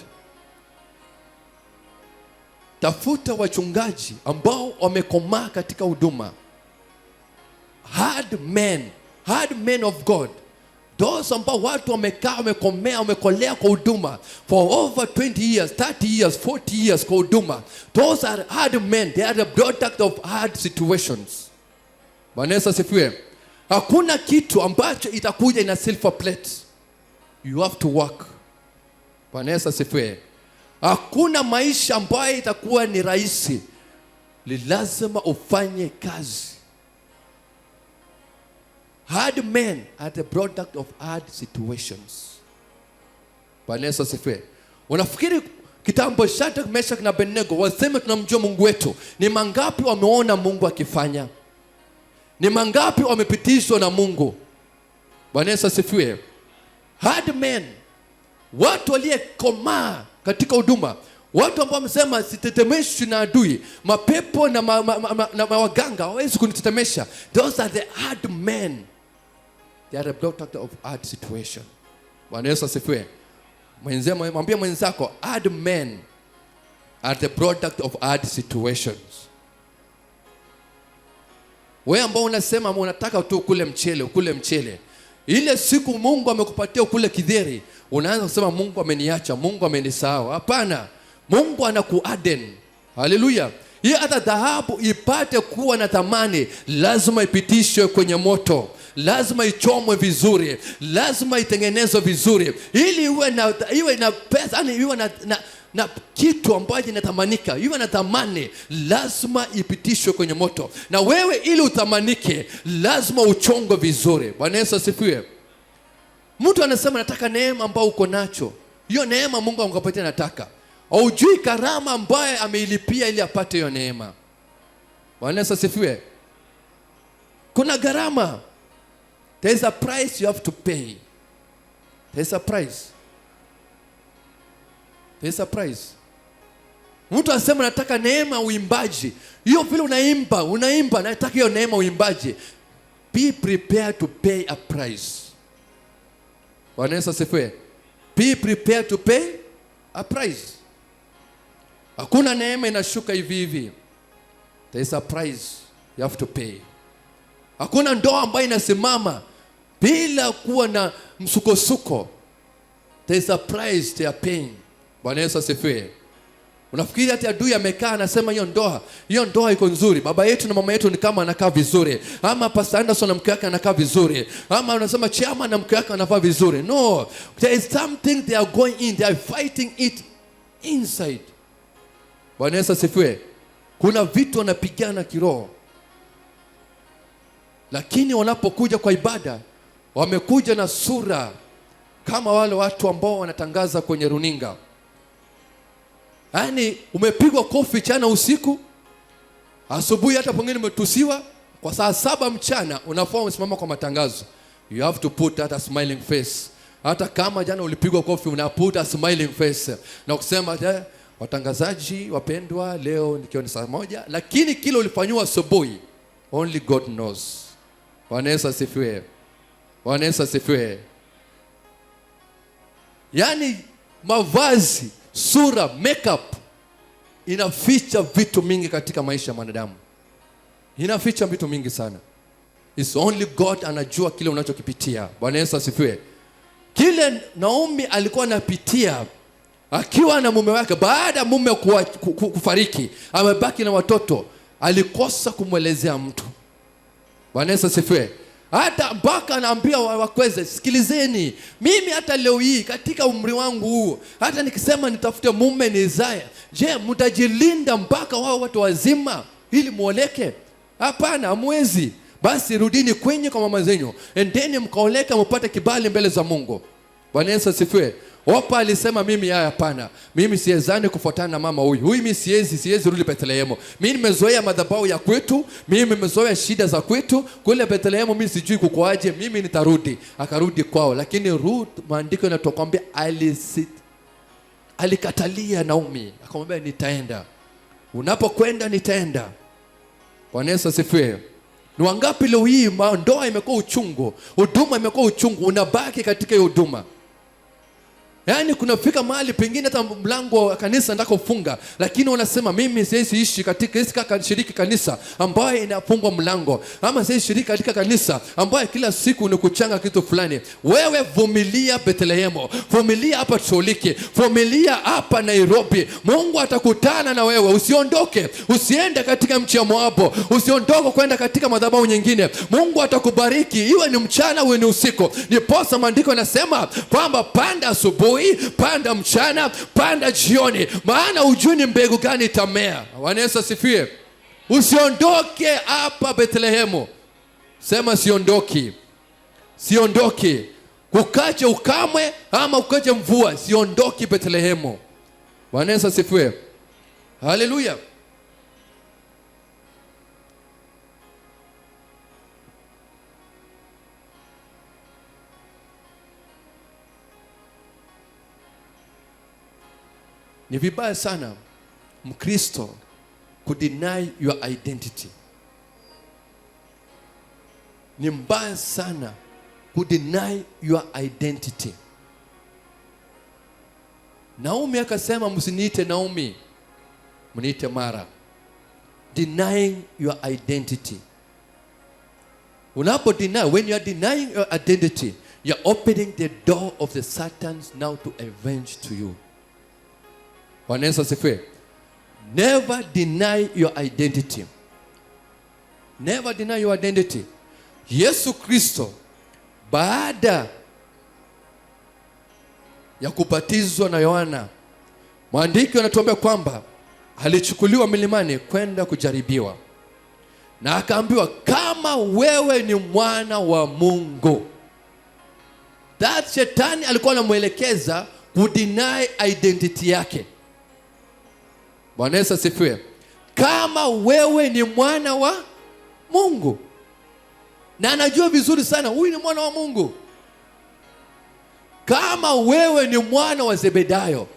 Tafuta wachungaji ambao wamekomaa katika huduma. Hard men of God. Those ambao watu wamekaa, wamekomea, wamekolea kwa huduma for over 20 years, 30 years, 40 years kwa huduma. Those are hard men. They are the product of hard situations. Bwana Yesu asifiwe. Hakuna kitu ambacho itakuja ina silver plate. You have to work. Bwana Yesu asifiwe. Hakuna maisha ambayo itakuwa ni rahisi. Ni lazima ufanye kazi. Hard men are the product of hard situations. Bwana Yesu asifiwe. Unafikiri kitambo Shadrach, Meshach na Abednego waseme tunamjua Mungu wetu? Ni mangapi wameona Mungu akifanya? Ni mangapi wamepitishwa na Mungu? Bwana Yesu asifiwe. Hard men, watu waliokomaa katika huduma, watu ambao wamesema sitetemeshwi na adui, mapepo na waganga hawezi kunitetemesha. Those are the hard men. They are the product of hard situation. Bwana Yesu asifiwe. Mwambie mwenzako, hard men are the product of hard situations. Wewe ambao unasema unataka tu kule mchele. Ile siku Mungu amekupatia kule kidheri, unaanza kusema Mungu ameniacha, Mungu amenisahau. Hapana. Mungu anakuaden. Haleluya. Hii hata dhahabu ipate kuwa na thamani, lazima ipitishwe kwenye moto. Lazima ichomwe vizuri, lazima itengenezwe vizuri ili iwe na pesa, iwe na kitu ambacho kinatamanika, iwe na thamani, lazima ipitishwe kwenye moto. Na wewe ili utamanike, lazima uchongwe vizuri. Bwana Yesu asifiwe. Mtu anasema nataka neema ambayo uko nacho. Hiyo neema Mungu angapatia nataka. Haujui karama ambaye ameilipia ili apate hiyo neema. Bwana Yesu asifiwe. Kuna gharama. There is a price you have to pay. There is a price. There is a price. Mtu anasema nataka neema uimbaji. Hiyo vile unaimba nataka hiyo neema uimbaji. Be prepared to pay a price. Bwana Yesu asifiwe. Be prepared to pay a price. Hakuna neema inashuka hivi. There is a price you have to pay. Hakuna ndoa ambayo inasimama bila kuwa na msukosuko. There is a price they are paying. Bwana Yesu asifiwe. Unafikiri hata adui amekaa anasema hiyo ndoa iko nzuri, baba yetu na mama yetu ni kama anakaa vizuri, ama Pastor Anderson na mke wake anakaa vizuri, ama unasema Chama na mke wake anafaa vizuri? No, there is something they are going in, they are fighting it inside. Bwana Yesu asifiwe. Kuna vitu wanapigana kiroho. Lakini wanapokuja kwa ibada, wamekuja na sura kama wale watu ambao wanatangaza kwenye runinga. Yaani umepigwa kofi jana usiku, asubuhi hata pengine umetusiwa, kwa saa 7 mchana unafaa umesimama kwa matangazo. You have to put that a smiling face. Hata kama jana ulipigwa kofi, unaput a smiling face na kusema watangazaji wapendwa, leo nikiwa ni saa 1, lakini kile ulifanywa asubuhi, only God knows. Bwana Yesu asifiwe. Bwana Yesu asifiwe. Yaani mavazi, sura, makeup inaficha vitu mingi katika maisha ya mwanadamu. Inaficha vitu mingi sana. It's only God anajua kile unachokipitia. Bwana Yesu asifiwe. Kile Naomi alikuwa anapitia akiwa na mume wake, baada ya mume kufariki, amebaki na watoto, alikosa kumwelezea mtu. Bwana Yesu asifiwe. Hata mpaka anaambia wakweze, sikilizeni, mimi hata leo hii katika umri wangu huu, hata nikisema nitafute mume nizae, je, mtajilinda mpaka wao watu wazima ili muoleke? Hapana, hamwezi. Basi rudini kwenye kwa mama zenyu, endeni mkaoleka mpate kibali mbele za Mungu. Bwana Yesu asifiwe. Opa alisema mimi hapana. Mimi siwezani kufuatana na mama huyu. Mimi siwezi rudi Bethlehemu. Mimi nimezoea madhabahu ya kwetu, mimi nimezoea shida za kwetu. Kule Bethlehemu mimi sijui kukoaje, mimi nitarudi. Akarudi kwao. Lakini Ruth, maandiko yanatukwambia alikatalia Naomi. Akamwambia nitaenda. Unapokwenda nitaenda. Bwana Yesu asifiwe. Ni wangapi leo hii ndoa imekuwa uchungu, huduma imekuwa uchungu, unabaki katika hiyo huduma? Yaani kunafika mahali pengine hata mlango wa kanisa nataka kufunga, lakini unasema mimi siwezi ishi katika shiriki kanisa ambayo inafungwa mlango, ama siwezi shiriki katika kanisa ambayo kila siku ni kuchanga kitu fulani. Wewe vumilia Bethlehemu, vumilia hapa Choliki, vumilia hapa Nairobi. Mungu atakutana na wewe. Usiondoke, usiende katika mchi ya Moabu, usiondoke kwenda katika madhabahu nyingine. Mungu atakubariki, iwe ni mchana iwe ni usiku. Ndiposa maandiko yanasema kwamba panda asubuhi, panda mchana, panda jioni, maana hujui ni mbegu gani itamea. Bwana Yesu asifiwe. Usiondoke hapa Bethlehemu. Sema siondoki. Siondoki. Kukache ukame ama kukache mvua, siondoki Bethlehemu. Bwana Yesu asifiwe. Haleluya. Ni vibaya sana Mkristo kudeny your identity. Ni mbaya sana kudeny your identity. Naomi akasema msiniite Naomi, mniite Mara. Denying your identity. Unapo deny, when you are denying your identity, you are opening the door of the Satans now to avenge to you. Bwana Yesu asifiwe. Never deny your identity. Never deny your identity. Yesu Kristo baada ya kubatizwa na Yohana, maandiko yanatuambia kwamba alichukuliwa milimani kwenda kujaribiwa, na akaambiwa kama wewe ni mwana wa Mungu. That shetani alikuwa anamuelekeza kudeny identity yake. Bwana Yesu asifiwe. Kama wewe ni mwana wa Mungu. Na anajua vizuri sana huyu ni mwana wa Mungu. Kama wewe ni mwana wa Zebedayo,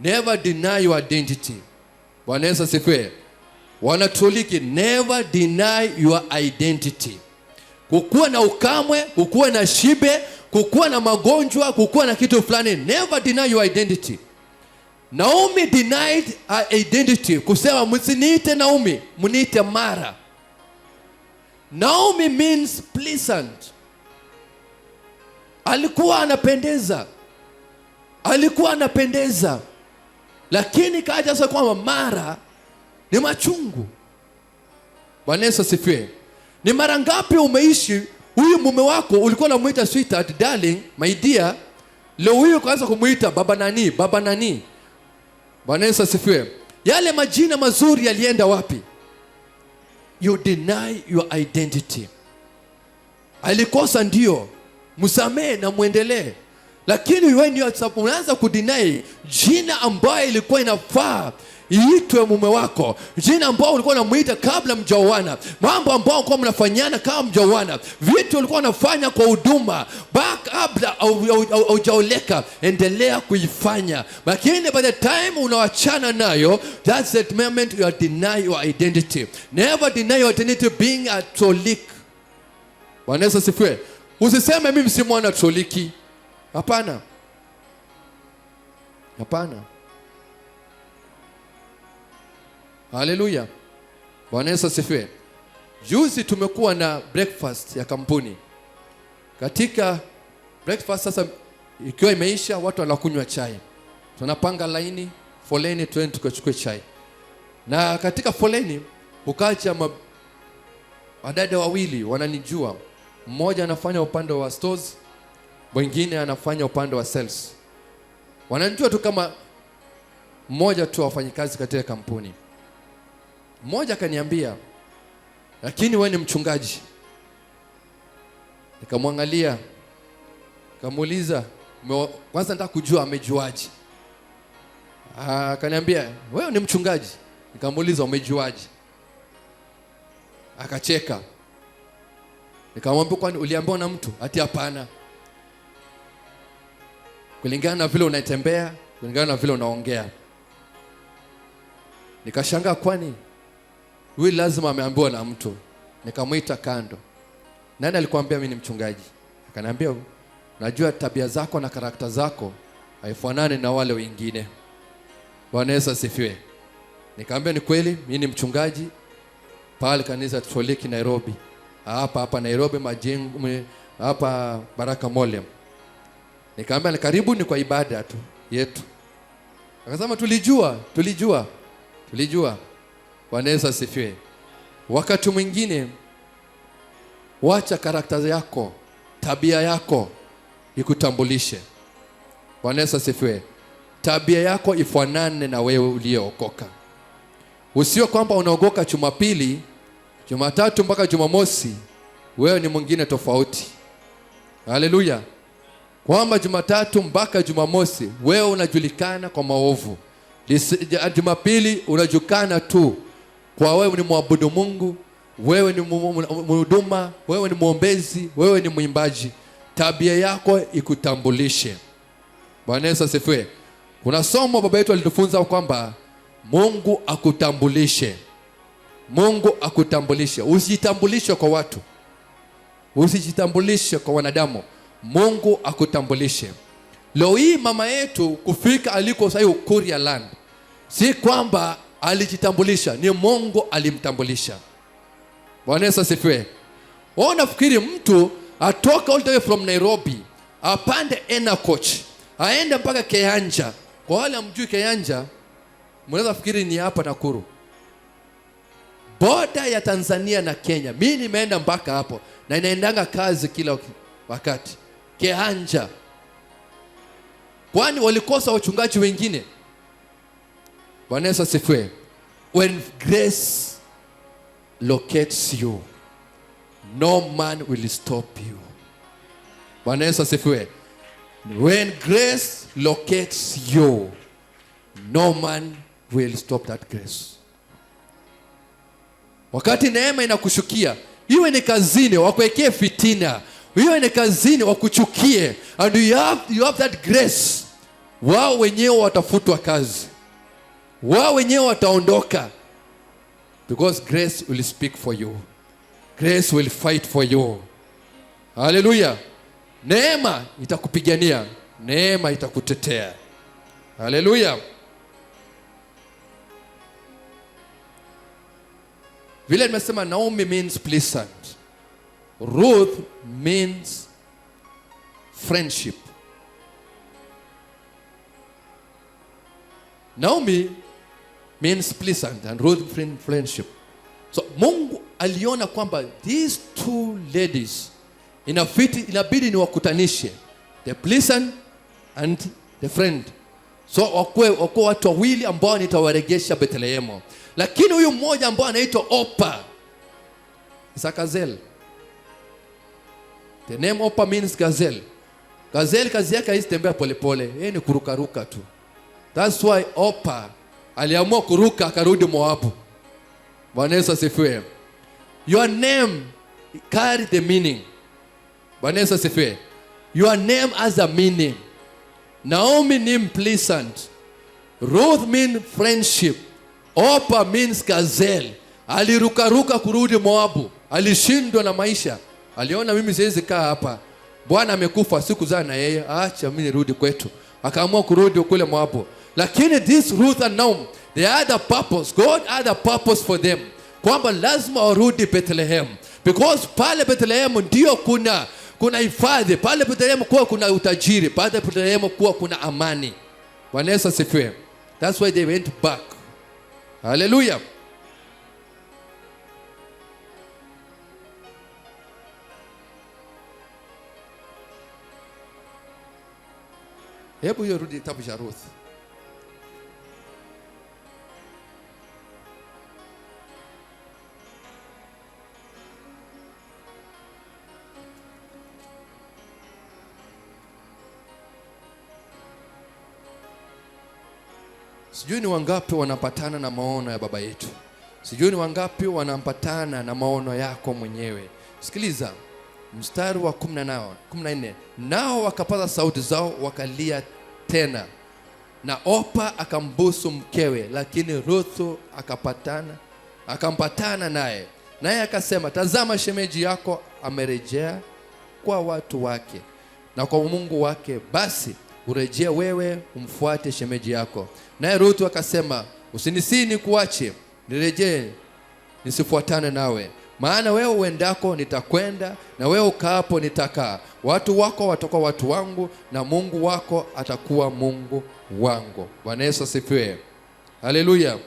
never deny your identity. Bwana Yesu asifiwe. Wanatoliki, never deny your identity. Kukuwa na ukamwe, kukuwa na shibe, kukuwa na magonjwa, kukuwa na kitu fulani, never deny your identity. Naomi denied her identity. Kusema msiniite Naomi, mniite Mara. Naomi means pleasant. Alikuwa anapendeza. Alikuwa anapendeza. Lakini kaja sasa kwamba Mara ni machungu. Bwana Yesu asifiwe. Ni mara ngapi umeishi huyu mume wako ulikuwa unamuita sweetheart, darling, my dear, leo huyu kaanza kumuita baba nani, baba nani. Bwana Yesu asifiwe. Yale majina mazuri yalienda wapi? You deny your identity. Alikosa ndio, msamee na muendelee. Lakini when you unaanza kudeny jina ambayo ilikuwa inafaa iitwe mume wako, jina ambao ulikuwa unamuita kabla mjaoana, mambo ambao ulikuwa mnafanyana kama mjaoana, vitu ulikuwa unafanya kwa huduma kabla au jaoleka, endelea kuifanya. Lakini by the time unaachana nayo, that's the moment you are deny your identity. Never deny your identity being a Cholik. Bwana Yesu asifiwe. Usiseme mimi si mwana Choliki. Hapana. Hapana. Haleluya. Bwana Yesu asifiwe. Juzi tumekuwa na breakfast ya kampuni. Katika breakfast sasa ikiwa imeisha, watu wanakunywa chai. Tunapanga laini, foleni, twende tukachukue chai. Na katika foleni ukaja wadada wawili wananijua. Mmoja anafanya upande wa stores, mwingine anafanya upande wa sales. Wananijua tu kama mmoja tu wafanyikazi katika kampuni. Mmoja akaniambia, lakini wewe ni mchungaji. Nikamwangalia, nikamuuliza, kwanza nataka kujua amejuaje. Akaniambia, wewe ni mchungaji. Nikamuuliza, umejuaje? Akacheka. Nikamwambia, kwani uliambiwa na mtu? Ati hapana. Kulingana na vile unatembea, kulingana na vile unaongea. Nikashangaa, kwani huyu lazima ameambiwa na mtu. Nikamwita kando. Nani alikwambia mimi ni mchungaji? Akaniambia, najua tabia zako na karakta zako haifanani na wale wengine. Bwana Yesu asifiwe. Nikamwambia ni kweli, mimi ni mchungaji pale kanisa Katoliki Nairobi. Hapa Nairobi majengo hapa Baraka Mole. Nikamwambia ni karibu ni kwa ibada tu yetu. Akasema tulijua. Bwana Yesu asifiwe. Wakati mwingine wacha karakta yako, tabia yako ikutambulishe. Bwana Yesu asifiwe. Tabia yako ifanane na wewe uliyookoka. Usio kwamba unaokoka Jumapili, Jumatatu mpaka Jumamosi wewe ni mwingine tofauti. Haleluya. Kwamba Jumatatu mpaka Jumamosi wewe unajulikana kwa maovu. Jumapili unajulikana tu kwa wewe ni muabudu Mungu, wewe ni mhuduma, wewe ni muombezi, wewe ni mwimbaji. Tabia yako ikutambulishe. Bwana Yesu asifiwe. Kuna somo baba yetu alitufunza kwamba Mungu akutambulishe. Mungu akutambulishe. Usijitambulishe kwa watu. Usijitambulishe kwa wanadamu. Mungu akutambulishe. Leo hii mama yetu kufika aliko sasa Kuria land, si kwamba alijitambulisha, ni Mungu alimtambulisha. Bwana Yesu asifiwe. Wao nafikiri mtu atoka all the way from Nairobi, apande ena coach, aende mpaka Kayanja. Kwa wale mjui Kayanja, mnaweza fikiri ni hapa Nakuru. Boda ya Tanzania na Kenya. Mimi nimeenda mpaka hapo na inaendanga kazi kila wakati. Kayanja. Kwani walikosa wachungaji wengine? Bwana Yesu asifiwe. When grace locates you, no man will stop you. Bwana Yesu asifiwe. When grace locates you, no man will stop that grace. Wakati neema inakushukia, iwe ni kazini wakuwekee fitina, iwe ni kazini wakuchukie, and you have that grace, wao wenyewe watafutwa kazi, wao wenyewe wataondoka, because grace will speak for you, grace will fight for you. Hallelujah. Neema itakupigania, neema itakutetea. Hallelujah. Vile nimesema, Naomi means pleasant, Ruth means friendship. Naomi means pleasant and Ruth friendship. So Mungu aliona kwamba these two ladies inabidi ni wakutanishe, the pleasant and the friend. So wakwe watu wawili ambao nitawaregesha Bethlehemu. Lakini huyu mmoja ambao anaitwa Opa is a gazelle. The name Opa means gazelle. Gazelle kazi yake haitembea polepole, yeye ni kurukaruka tu. That's why Opa aliamua kuruka akarudi Moabu. Bwana Yesu asifiwe. Your name carry the meaning. Bwana Yesu asifiwe. Your name has a meaning. Naomi means pleasant. Ruth means friendship. Opa means gazelle. Alirukaruka kurudi Moabu. Alishindwa na maisha. Aliona mimi siwezi kaa hapa. Bwana amekufa, sikuzaa na yeye. Acha mimi nirudi kwetu. Akaamua kurudi kule Moabu. Lakini this Ruth and Naomi, they had a purpose. God had a purpose for them. Kwamba lazima warudi Bethlehem. Because pale Bethlehem ndio kuna hifadhi. Pale Bethlehem kuwa kuna utajiri. Pale Bethlehem kuwa kuna amani. Bwana Yesu asifiwe. That's why they went back. Hallelujah. Hebu hiyo rudi kitabu cha Ruth. Sijui ni wangapi wanapatana na maono ya baba yetu. Sijui ni wangapi wanampatana na maono yako mwenyewe. Sikiliza mstari wa 14. Nao wakapaza sauti zao wakalia tena, na Opa akambusu mkewe, lakini Ruth akampatana naye. naye akasema, tazama shemeji yako amerejea kwa watu wake na kwa Mungu wake, basi urejee wewe umfuate shemeji yako. Naye Ruthu akasema, usinisii nikuache, nirejee nisifuatane nawe, maana wewe uendako nitakwenda, na wewe ukaapo nitakaa. Watu wako watakuwa watu wangu, na Mungu wako atakuwa Mungu wangu. Bwana Yesu asifiwe. Haleluya.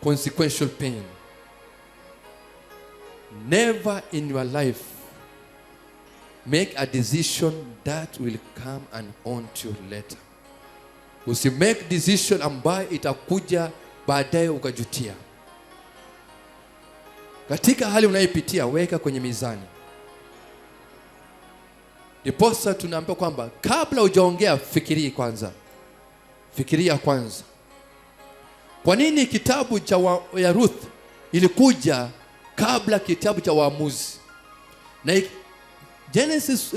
Consequential pain. Never in your life make a decision that will come and haunt you later. Usimake decision ambayo itakuja baadaye ukajutia. Katika hali unayopitia, weka kwenye mizani. Ndiposa tunaambiwa kwamba kabla hujaongea fikiria kwanza. Fikiria kwanza. Kwa nini kitabu cha ya Ruth ilikuja kabla kitabu cha Waamuzi? Na Genesis,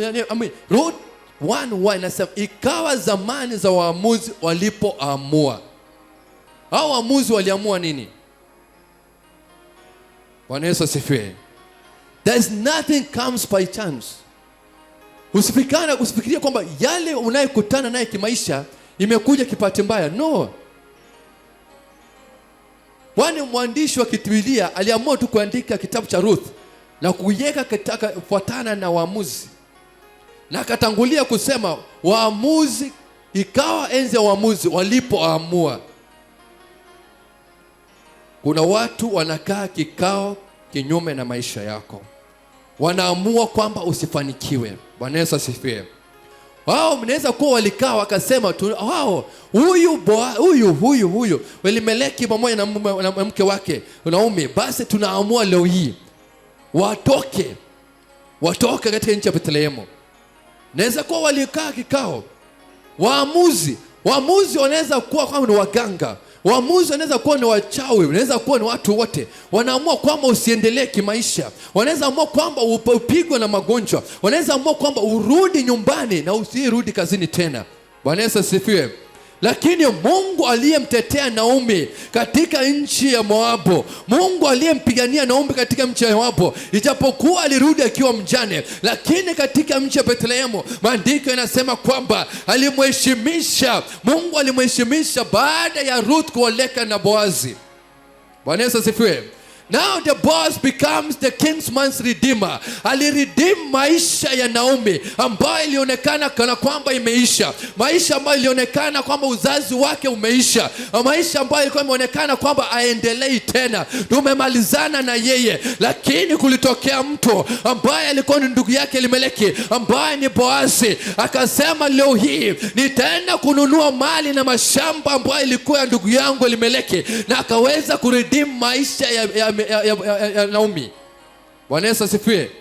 Ruth 1:1 inasema ikawa zamani za waamuzi walipoamua. Hao waamuzi waliamua nini? Bwana Yesu asifiwe. There's nothing comes by chance. Usifikirie kwamba yale unayokutana naye kimaisha imekuja kipati mbaya. No. Wani mwandishi wa Biblia aliamua tu kuandika kitabu cha Ruth na kuiweka kufuatana na Waamuzi. Na akatangulia kusema Waamuzi, ikawa enzi ya Waamuzi walipoamua. Kuna watu wanakaa kikao kinyume na maisha yako. Wanaamua kwamba usifanikiwe. Bwana Yesu asifiwe. Wao mnaweza kuwa walikaa wakasema wao huyu Elimeleki pamoja na mke wake Naomi, basi tunaamua leo hii watoke katika nchi ya Bethlehemu. Naweza kuwa walikaa kikao. Waamuzi wanaweza kuwa kama ni waganga. Waamuzi wanaweza kuwa ni wachawi, wanaweza kuwa ni watu wote. Wanaamua kwamba usiendelee kimaisha. Wanaweza amua kwamba upigwe na magonjwa. Wanaweza amua kwamba urudi nyumbani na usirudi kazini tena. Bwana Yesu asifiwe. Lakini Mungu aliyemtetea Naomi katika nchi ya Moabu, Mungu aliyempigania Naomi katika nchi ya Moabu, ijapokuwa alirudi akiwa mjane, lakini katika nchi ya Bethlehemu maandiko yanasema kwamba Mungu alimheshimisha baada ya Ruth kuoleka na Boazi. Bwana Yesu asifiwe. Now the boss becomes the kinsman's redeemer. Aliredeem maisha ya Naomi ambayo ilionekana kana kwamba imeisha. Maisha ambayo ilionekana kwamba uzazi wake umeisha. Maisha ambayo ilikuwa imeonekana kwamba aendelei tena. Tumemalizana na yeye. Lakini kulitokea mtu ambaye alikuwa ni ndugu yake Elimeleki, ambaye ni Boazi. Akasema leo hii nitaenda kununua mali na mashamba ambayo ilikuwa ya ndugu yangu Elimeleki, na akaweza kuredeem maisha ya Naomi. Bwana Yesu asifiwe.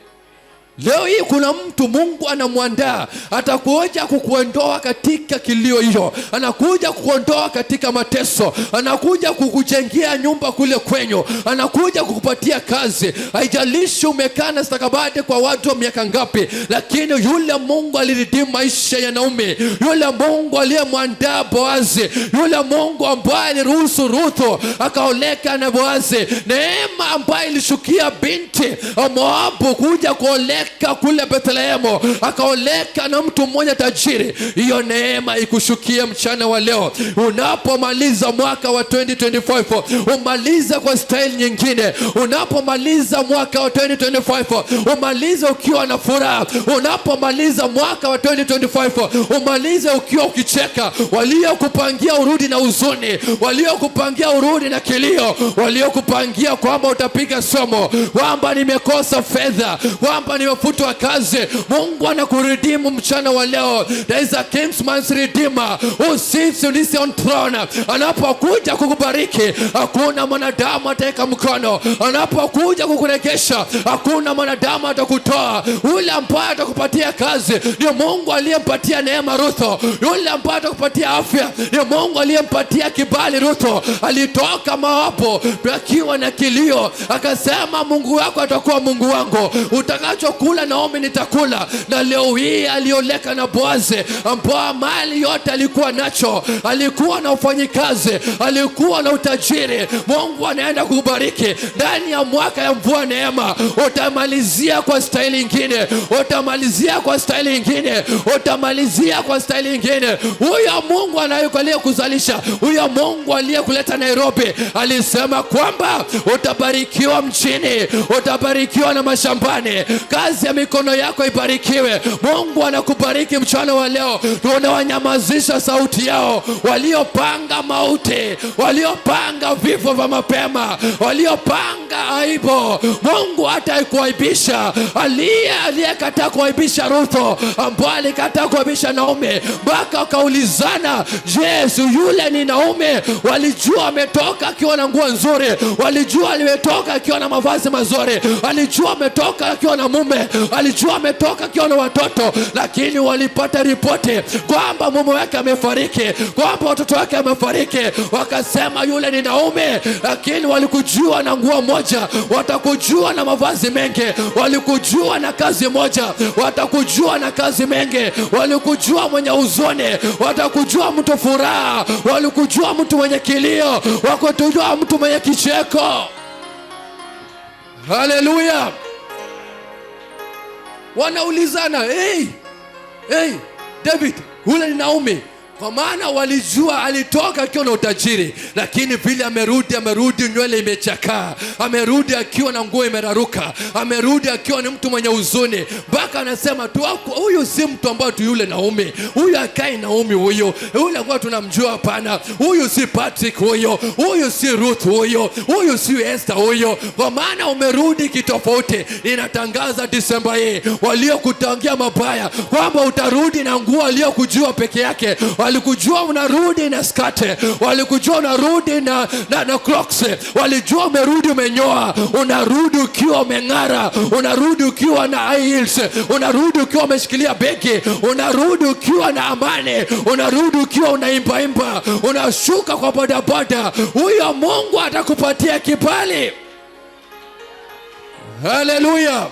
Leo hii kuna mtu Mungu anamwandaa, atakuja kukuondoa katika kilio hiyo, anakuja kukuondoa katika mateso, anakuja kukujengea nyumba kule kwenyu, anakuja kukupatia kazi. Haijalishi umekaa na stakabadhi kwa watu wa miaka ngapi, lakini yule Mungu aliredeem maisha ya Naomi, yule Mungu aliyemwandaa Boazi, yule Mungu ambaye aliruhusu Ruthu akaoleka na Boazi, neema ambaye ilishukia binti Moabu kuja kuoleka kule Bethlehemu, akaoleka na mtu mmoja tajiri. Hiyo neema ikushukia mchana wa leo. Unapomaliza mwaka wa 2025, umaliza kwa style nyingine. Unapomaliza mwaka wa 2025, umaliza ukiwa na furaha. Unapomaliza mwaka wa 2025, umaliza ukiwa ukicheka. Waliokupangia urudi na huzuni, waliokupangia urudi na kilio, waliokupangia kwamba utapiga somo, kwamba nimekosa fedha, kwamba nimefutwa kazi, Mungu anakuredeem mchana wa leo. There is a kinsman's redeemer who sits on throne. Anapokuja kukubariki, hakuna mwanadamu ataweka mkono. Anapokuja kukurejesha, hakuna mwanadamu atakutoa. Yule ambaye atakupatia kazi ni Mungu aliyempatia neema Ruthu. Yule ambaye atakupatia afya ni Mungu aliyempatia kibali Ruthu. Alitoka Moabu akiwa na kilio, akasema Mungu wako atakuwa Mungu wangu. Utakachokuwa chakula Naomi nitakula. Na leo hii alioleka na Boazi, ambao mali yote alikuwa nacho, alikuwa na ufanyikazi, alikuwa na utajiri. Mungu anaenda kubariki ndani ya mwaka ya mvua neema. Utamalizia kwa staili nyingine, utamalizia kwa staili nyingine, utamalizia kwa staili nyingine. Huyo Mungu anayekulia kuzalisha, huyo Mungu aliyekuleta Nairobi, alisema kwamba utabarikiwa mchini, utabarikiwa na mashambani. Kazi ya mikono yako ibarikiwe. Mungu anakubariki mchana wa leo. Tunawanyamazisha sauti yao waliopanga mauti, waliopanga vifo vya mapema, waliopanga aibu. Mungu hata kuaibisha aliyekataa kuaibisha Rutho, ambaye alikataa kuaibisha Naomi, mpaka wakaulizana, Yesu yule ni Naomi? Walijua ametoka akiwa na nguo nzuri, walijua ametoka akiwa na mavazi mazuri, walijua ametoka akiwa na mume, walijua ametoka akiwa na watoto, lakini walipata ripoti kwamba mume wake amefariki, kwamba watoto wake amefariki. Wakasema yule ni Naomi, lakini walikujua na nguo moja, watakujua na mavazi mengi. Walikujua na kazi moja, watakujua na kazi mengi. Walikujua mwenye huzuni, watakujua mtu furaha. Walikujua mtu mwenye kilio, wakutujua mtu mwenye kicheko. Haleluya. Wanaulizana, hey David, ule ni Naomi. Kwa maana walijua alitoka akiwa na utajiri, lakini vile amerudi nywele imechakaa, amerudi akiwa na nguo imeraruka, amerudi akiwa ni mtu mwenye huzuni. Mpaka anasema tu, huyu si mtu ambaye tu yule Naomi, huyu akai Naomi, huyu kwa tunamjua. Hapana, huyu si Patrick, huyu si Ruth, huyu si Esther, kwa maana umerudi kitofauti. Ninatangaza Disemba hii, waliokutangia mabaya kwamba utarudi na nguo aliyokujua peke yake. Walikujua unarudi na skate, walikujua unarudi na Crocs, walijua umerudi umenyoa, unarudi ukiwa umeng'ara, unarudi ukiwa na high heels, unarudi ukiwa umeshikilia begi, unarudi ukiwa na amani, unarudi ukiwa unaimba, unashuka kwa bodaboda. Huyo Mungu atakupatia kibali. Haleluya.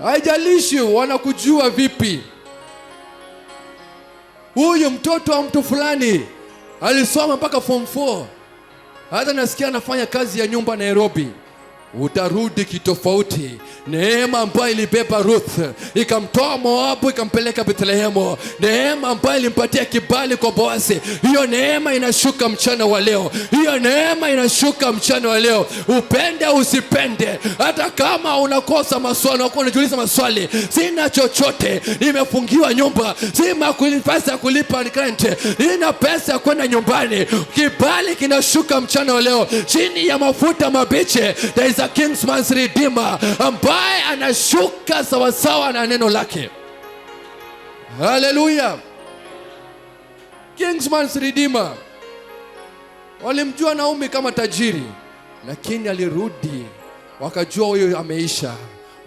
Haijalishi wanakujua vipi. Huyu mtoto wa mtu fulani alisoma mpaka form 4, hata nasikia anafanya kazi ya nyumba Nairobi. Utarudi kitofauti. Neema ambayo ilibeba Ruth ikamtoa Moabu ikampeleka Bethlehemu, neema ambayo ilimpatia kibali kwa Boazi, hiyo neema inashuka mchana wa leo. Hiyo neema inashuka mchana wa leo. Upende usipende, hata kama unakosa maswali, unajiuliza maswali, sina chochote, nimefungiwa nyumba, sina pesa ya kulipa rent, nina pesa ya kwenda nyumbani, kibali kinashuka mchana wa leo. Chini ya mafuta mabichi, there is a Kingsman's Redeemer ambaye anashuka sawasawa na neno lake. Haleluya. Kingsman's Redeemer. Walimjua Naomi kama tajiri, lakini alirudi, wakajua huyo ameisha.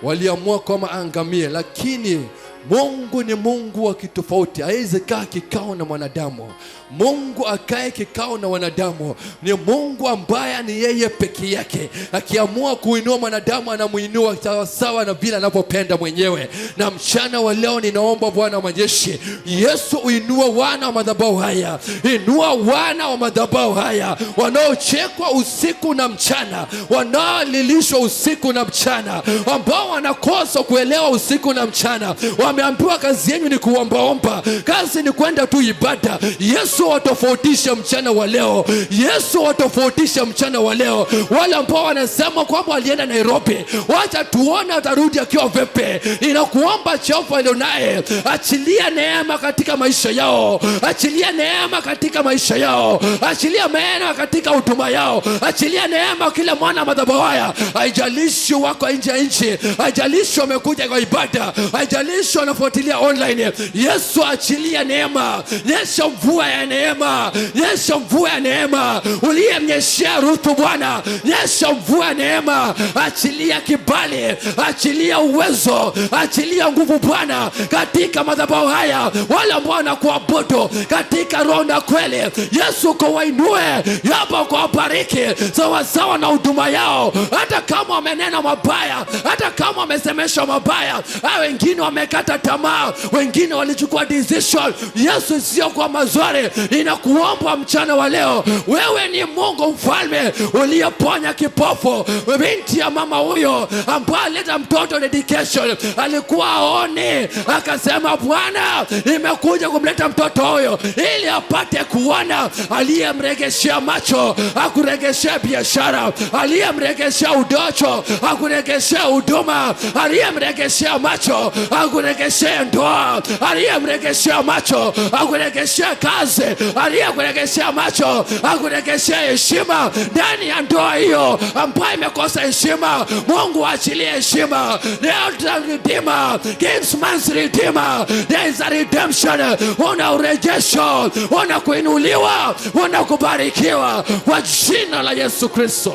Waliamua kama angamie, lakini Mungu ni Mungu wa kitofauti. Hawezi kaa kikao na mwanadamu. Mungu akae kikao na wanadamu. Ni Mungu ambaye ni yeye peke yake. Akiamua kuinua mwanadamu, anamuinua sawa na vile anavyopenda mwenyewe. Na mchana wa leo ninaomba Bwana wa majeshi, Yesu, uinua wana wa madhabahu haya. Inua wana wa madhabahu haya wanaochekwa usiku na mchana, wanaolilishwa usiku na mchana, ambao wanakosa kuelewa usiku na mchana. Wameambiwa kazi yenu ni kuombaomba, kazi ni kwenda tu ibada. Yesu watofautisha mchana wa leo. Yesu watofautisha mchana wa leo. Wale ambao wanasema kwamba walienda Nairobi, wacha tuone atarudi akiwa vipi. Ninakuomba Jehova alionaye, achilia neema katika maisha yao, achilia neema katika maisha yao, achilia neema katika huduma yao, achilia neema kila mwana madhabahu haya. Haijalishi wako nje ya nchi, haijalishi wamekuja kwa ibada, haijalishi mwisho wanafuatilia online. Yesu achilia neema, nyesha mvua ya neema, nyesha mvua ya neema. Uliyemnyeshea Ruthu Bwana, nyesha mvua ya neema, achilia kibali, achilia uwezo, achilia nguvu Bwana katika madhabahu haya, wale ambao wanakuabudu katika roho na kweli. Yesu kawainue, yapa kuwabariki sawa sawa na huduma yao, hata kama wamenena mabaya, hata kama wamesemesha mabaya, wengine wamekata tamaa, wengine walichukua decision. Yesu sio kwa mazuri. Ninakuomba mchana wa leo, wewe ni Mungu mfalme uliyeponya kipofu. Binti ya mama huyo ambaye aleta mtoto dedication, alikuwa aone, akasema Bwana, nimekuja kumleta mtoto huyo ili apate kuona. Aliyemregeshea macho akuregeshea biashara, aliyemregeshea udocho akuregeshea huduma, aliyemregeshea macho akuregeshea ndoa, aliyemregeshea macho akuregeshea kazi, aliyekuregeshea macho akuregeshea heshima ndani ya ndoa hiyo ambayo imekosa heshima. Mungu achilie heshima. The Redeemer, Kingsman's Redeemer, there is a redemption. Una urejesho, una kuinuliwa, una kubarikiwa kwa jina la Yesu Kristo.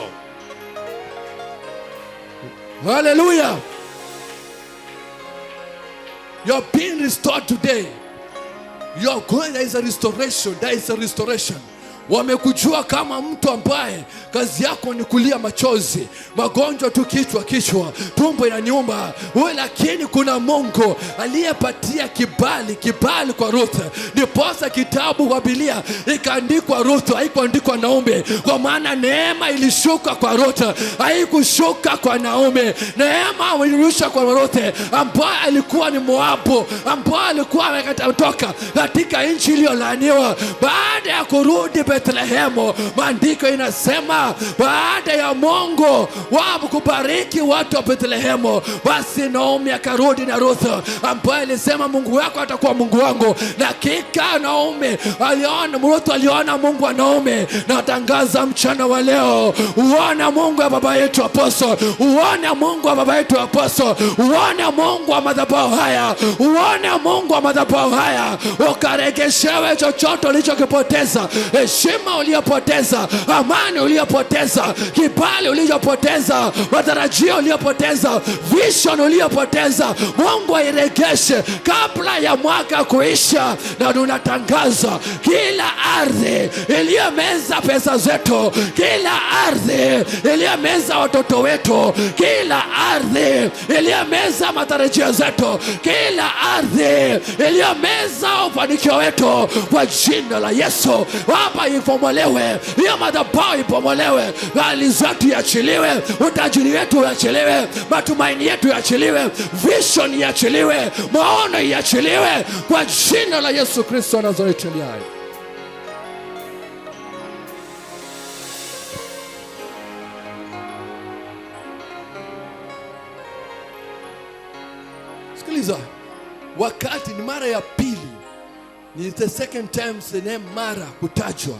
Hallelujah. You are being restored today. You are going, there is a restoration. There is a restoration. Wamekujua kama mtu ambaye kazi yako ni kulia machozi, magonjwa tu, kichwa, tumbo inaniuma wewe, lakini kuna Mungu aliyepatia kibali kwa Ruth. Ndiposa kitabu kwa Biblia ikaandikwa Ruth, haikuandikwa Naomi, kwa maana neema ilishuka kwa Ruth, haikushuka kwa Naomi. Neema ilishuka kwa Ruth ambaye alikuwa ni Moabu, ambaye alikuwa ametoka katika nchi iliyolaaniwa. Baada ya kurudi Bethlehemu, maandiko inasema baada ya Mungu wa kubariki watu wa Bethlehemu, basi Naomi akarudi na Ruth ambaye alisema Mungu wako atakuwa Mungu wangu. Na hakika Naomi aliona, Ruth aliona Mungu wa Naomi. Na tangaza mchana wa leo, uone Mungu wa baba yetu Apostle, uone Mungu wa baba yetu Apostle, uone Mungu wa madhabahu haya, uone Mungu wa madhabahu haya, ukaregeshewe chochote ulichokipoteza, heshima uliyopoteza, amani uliyopoteza, kibali uliyopoteza, matarajio uliyopoteza, vision uliyopoteza. Mungu airegeshe kabla ya mwaka kuisha. Na tunatangaza kila ardhi iliyomeza pesa zetu, kila ardhi iliyomeza watoto wetu, kila ardhi iliyomeza matarajio zetu, kila ardhi iliyomeza ufanikio wetu, kwa jina la Yesu hapa ipomolewe, hiyo madhabahu ipomolewe, hali zetu iachiliwe, utajiri wetu uachiliwe, matumaini yetu iachiliwe, vision iachiliwe, maono iachiliwe, kwa jina la Yesu Kristo wa Nazareti aliye hai. Sikiliza, wakati ni mara ya pili, ni the second time the name Mara kutajwa.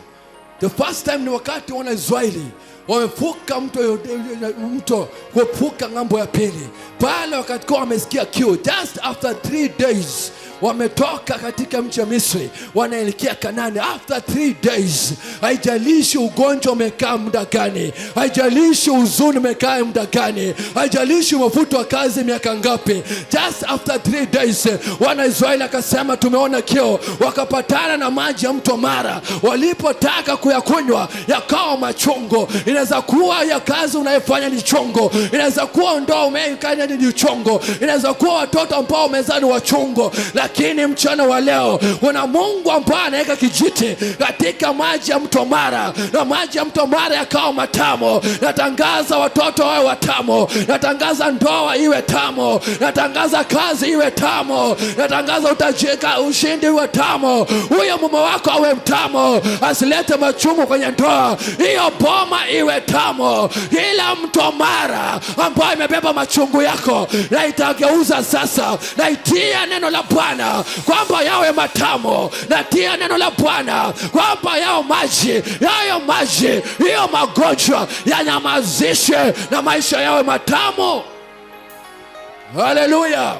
The first time ni wakati wana Israeli wamevuka mto kuvuka ngambo ya pili. Pale wakati kwa wamesikia kiu, just after 3 days wametoka katika mji wa Misri wanaelekea Kanaani. After 3 days, haijalishi ugonjwa umekaa muda gani, haijalishi huzuni umekaa muda gani, haijalishi umefutwa kazi miaka ngapi, just after 3 days wana Israeli akasema tumeona kiu. Wakapatana na maji ya mto Mara, walipotaka kuyakunywa yakawa machungu. Inaweza kuwa ya kazi unayofanya ni chungu, inaweza kuwa ndoa umeikanya ni chungu, inaweza kuwa watoto ambao umezaa ni wachungu. Lakini mchana wa leo kuna Mungu ambaye anaweka kijiti katika maji ya mto Mara, na maji ya mto Mara yakawa matamu. Natangaza watoto wawe watamu, natangaza ndoa iwe tamu, natangaza kazi iwe tamu, natangaza utajika ushindi iwe tamu. Huyo mume wako awe mtamu, asilete machungu kwenye ndoa, hiyo boma iwe tamu. Kila mto Mara ambaye imebeba machungu yako na itageuza sasa, na itia neno la Bwana kwamba yawe matamu, na tia neno la Bwana kwamba yao maji, yayo maji, hiyo magonjwa yanyamazishe na maisha yawe matamu. Haleluya.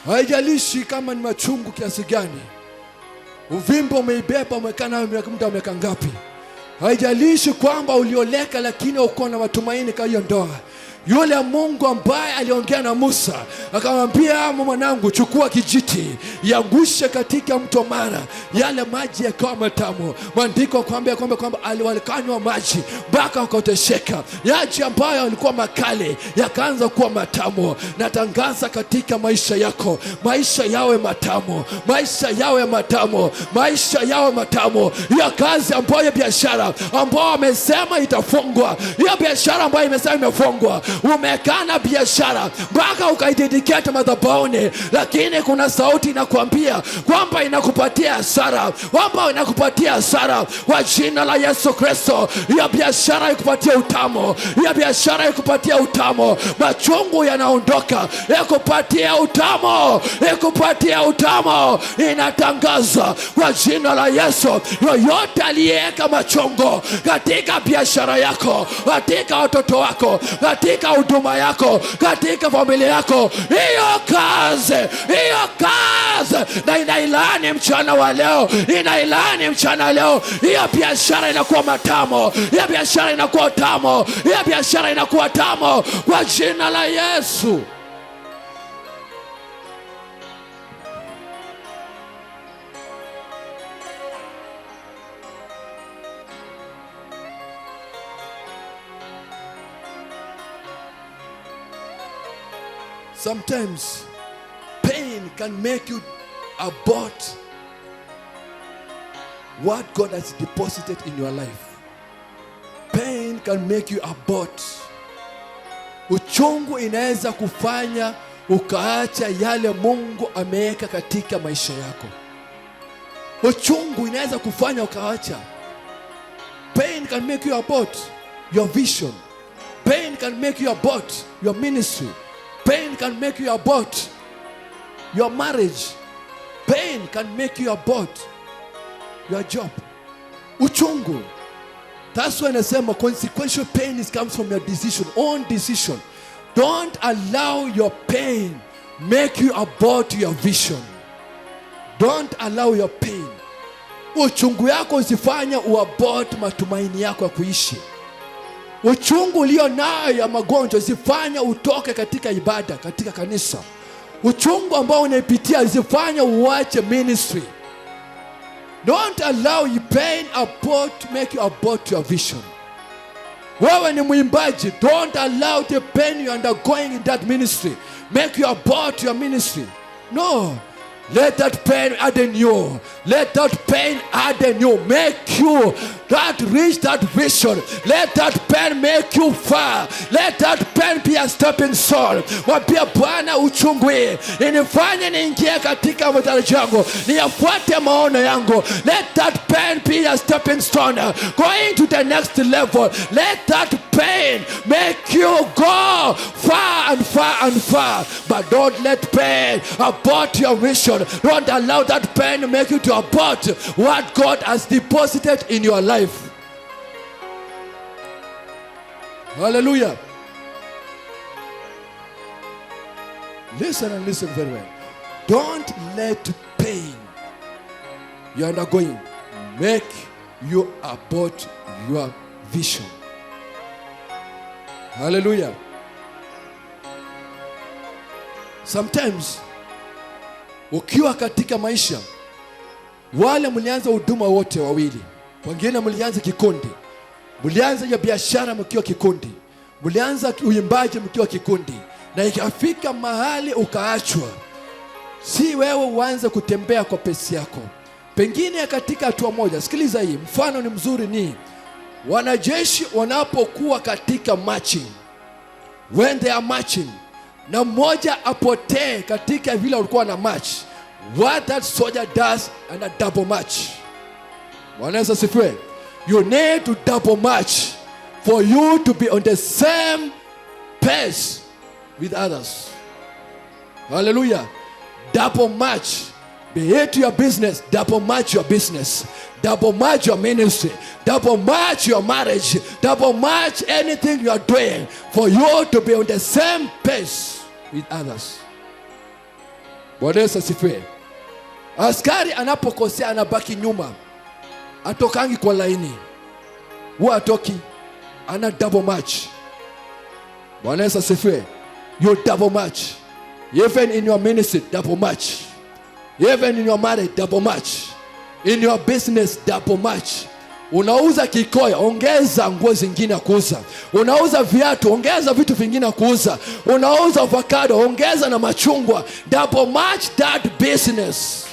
Haijalishi kama ni machungu kiasi gani, uvimbo umeibeba, umekaa nayo muda miaka ngapi. Haijalishi kwamba ulioleka lakini uko na matumaini kwa hiyo ndoa. Yule Mungu ambaye aliongea na Musa akamwambia, mwanangu, chukua kijiti, yangushe katika mto Mara, yale maji yakawa matamu. Maandiko kwamba walikanywa maji mpaka wakatesheka. Yaji ambayo yalikuwa makali yakaanza kuwa matamu. Natangaza katika maisha yako, maisha yawe matamu, maisha yawe matamu, maisha yawe matamu. Ya kazi ambayo, biashara ambayo wamesema itafungwa, ya biashara ambayo imesema imefungwa, umekana biashara mpaka ukaidedicate madhabahuni, lakini kuna sauti inakwambia kwamba inakupatia hasara, kwamba inakupatia hasara. Kwa jina la Yesu Kristo, ya biashara ikupatia utamu, ya biashara ikupatia utamu. Machungu yanaondoka, ikupatia utamu, ikupatia utamu. Inatangaza kwa jina la Yesu, yoyote aliyeweka machungu katika biashara yako, katika watoto wako, katika huduma yako, katika familia yako, hiyo kazi na inailani mchana wa leo, inailani mchana leo. Hiyo biashara inakuwa matamu, hiyo biashara inakuwa tamu, hiyo biashara inakuwa tamu kwa jina la Yesu. Sometimes pain can make you abort what God has deposited in your life. Pain can make you abort. Uchungu inaweza kufanya ukaacha yale Mungu ameweka katika maisha yako. Uchungu inaweza kufanya ukaacha. Pain can make you abort your vision. Pain can make you abort your ministry. Pain can make you abort your marriage. Pain can make you abort your job. Uchungu. That's why I say consequential pain comes from your decision, own decision. Don't allow your pain make you abort your vision. Don't allow your pain. Uchungu yako usifanya uabort matumaini yako ya kuishi. Uchungu ulio nayo ya magonjwa usifanya utoke katika ibada, katika kanisa. Uchungu ambao unaipitia usifanya uache ministry. Don't allow your pain to make you abort your vision. Wewe ni mwimbaji, don't allow the pain you are undergoing in that ministry make you abort your ministry. No. Let that pain harden you. Let that pain harden you. Make you reach that vision. Let that pain make you far. Let that pain be a stepping stone. Wapia Bwana, uchungu hii inifanye niingie katika matarajio yangu, niyafuate maono yangu. Let that pain be a stepping stone going to the next level. Let that pain make you go far and far and far. But don't let pain abort your vision. Don't allow that pain to make you to abort what God has deposited in your life. Hallelujah. Listen and listen very well. Don't let pain you're undergoing make you abort your vision. Hallelujah. Sometimes ukiwa katika maisha, wale mlianza huduma wote wawili, wengine mlianza kikundi, mlianza ya biashara mkiwa kikundi, mlianza uimbaji mkiwa kikundi, na ikafika mahali ukaachwa. Si wewe uanze kutembea kwa pesi yako, pengine katika hatua moja. Sikiliza hii, mfano ni mzuri. Ni wanajeshi wanapokuwa katika marching, when they are marching, na mmoja apotee katika vile walikuwa na march, what that soldier does and a double march. Wanaweza sifiwe. You need to double march for you to be on the same pace with others. Hallelujah. Double march. Be it your business, double march your business. Double march your ministry. Double march your marriage. Double march anything you are doing for you to be on the same pace with others. Bwana Yesu asifiwe. Askari anapokosea anabaki nyuma, atokangi kwa laini, huwa atoki, ana double march. Bwana Yesu asifiwe. You double march. Even in your ministry, double march. Even in your marriage, double march. In your business, double march. Unauza kikoya, ongeza nguo zingine kuuza. Unauza viatu, ongeza vitu vingine kuuza. Unauza avocado, ongeza na machungwa. Double march that business.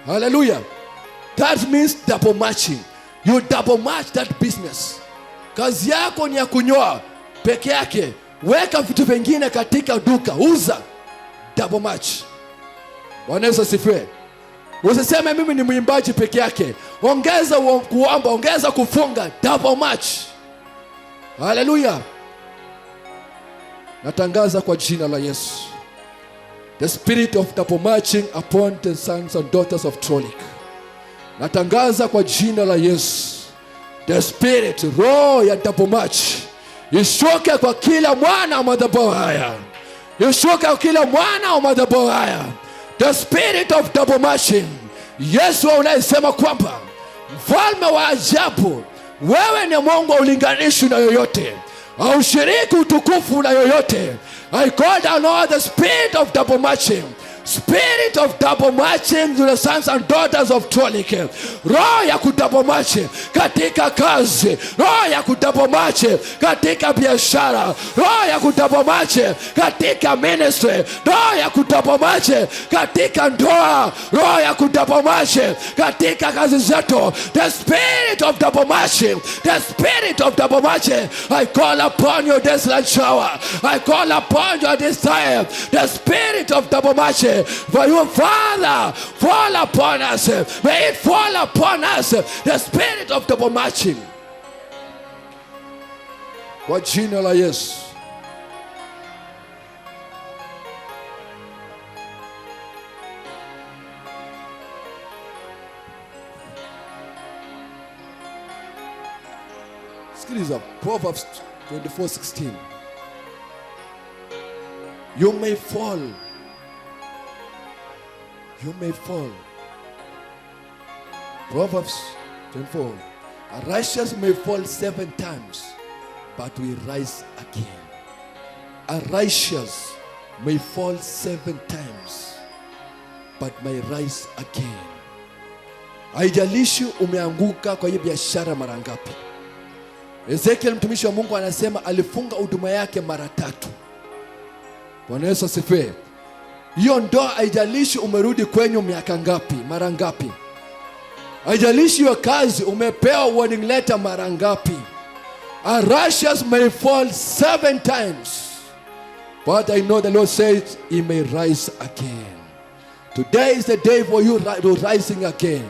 Hallelujah. That means double marching. You double march that business. Kazi yako ni ya kunyoa peke yake, weka vitu vingine katika duka, uza. Double march. Bwana Yesu asifiwe. Usiseme mimi ni mwimbaji peke yake, ongeza kuomba, ongeza kufunga. Double march. Hallelujah. Natangaza kwa jina la Yesu, the spirit of double marching upon the sons and daughters of Trolik. Natangaza kwa jina la Yesu, the spirit, roho ya double march ishuke kwa kila mwana wa madhabahu haya. Ishuke kwa kila mwana wa madhabahu haya. The spirit of double marching. Yesu unayesema kwamba mfalme wa ajabu, wewe ni Mungu ulinganishwi na yoyote, au shiriki utukufu na yoyote. I call down all the spirit of double marching. Spirit of double marching to the sons and daughters of Trolik. Roho ya kudouble march katika kazi, roho ya kudouble march katika biashara, roho ya kudouble march katika ministry, roho ya kudouble march katika ndoa, roho ya kudouble march katika kazi zetu. The spirit of double marching, the spirit of double marching. I call upon you this lunch hour. I call upon you at this time. The spirit of double marching. For you, Father, fall upon us. May it fall upon us, the spirit of double marching. Kwa jina la Yesu. Sikiliza Proverbs 24:16. You may fall. You may fall. Proverbs 24. A righteous may fall 7 times, but will rise again. A righteous may fall 7 times, but may rise again. Haijalishi umeanguka kwa hii biashara mara ngapi. Ezekiel mtumishi wa Mungu anasema alifunga huduma yake mara 3. Bwana Yesu asifiwe. Hiyo ndoa haijalishi umerudi kwenye miaka ngapi, mara ngapi. Haijalishi hiyo kazi umepewa warning letter mara ngapi. A righteous may fall 7 times, but I know the Lord says he may rise again. Today is the day for you rising again.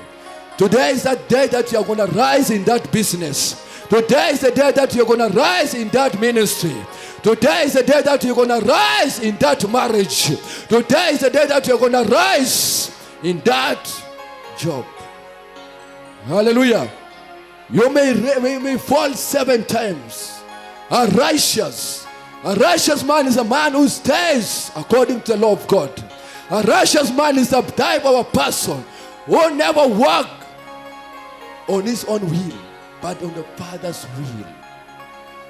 Today is that day that you are going to rise in that business. Today is the day that you're going to rise in that ministry. Today is the day that you're going to rise in that marriage. Today is the day that you're going to rise in that job. Hallelujah. You may fall 7 times. A righteous man is a man who stays according to the law of God. A righteous man is the type of a person who never walk on his own will, but on the Father's will.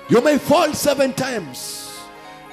You may fall 7 times,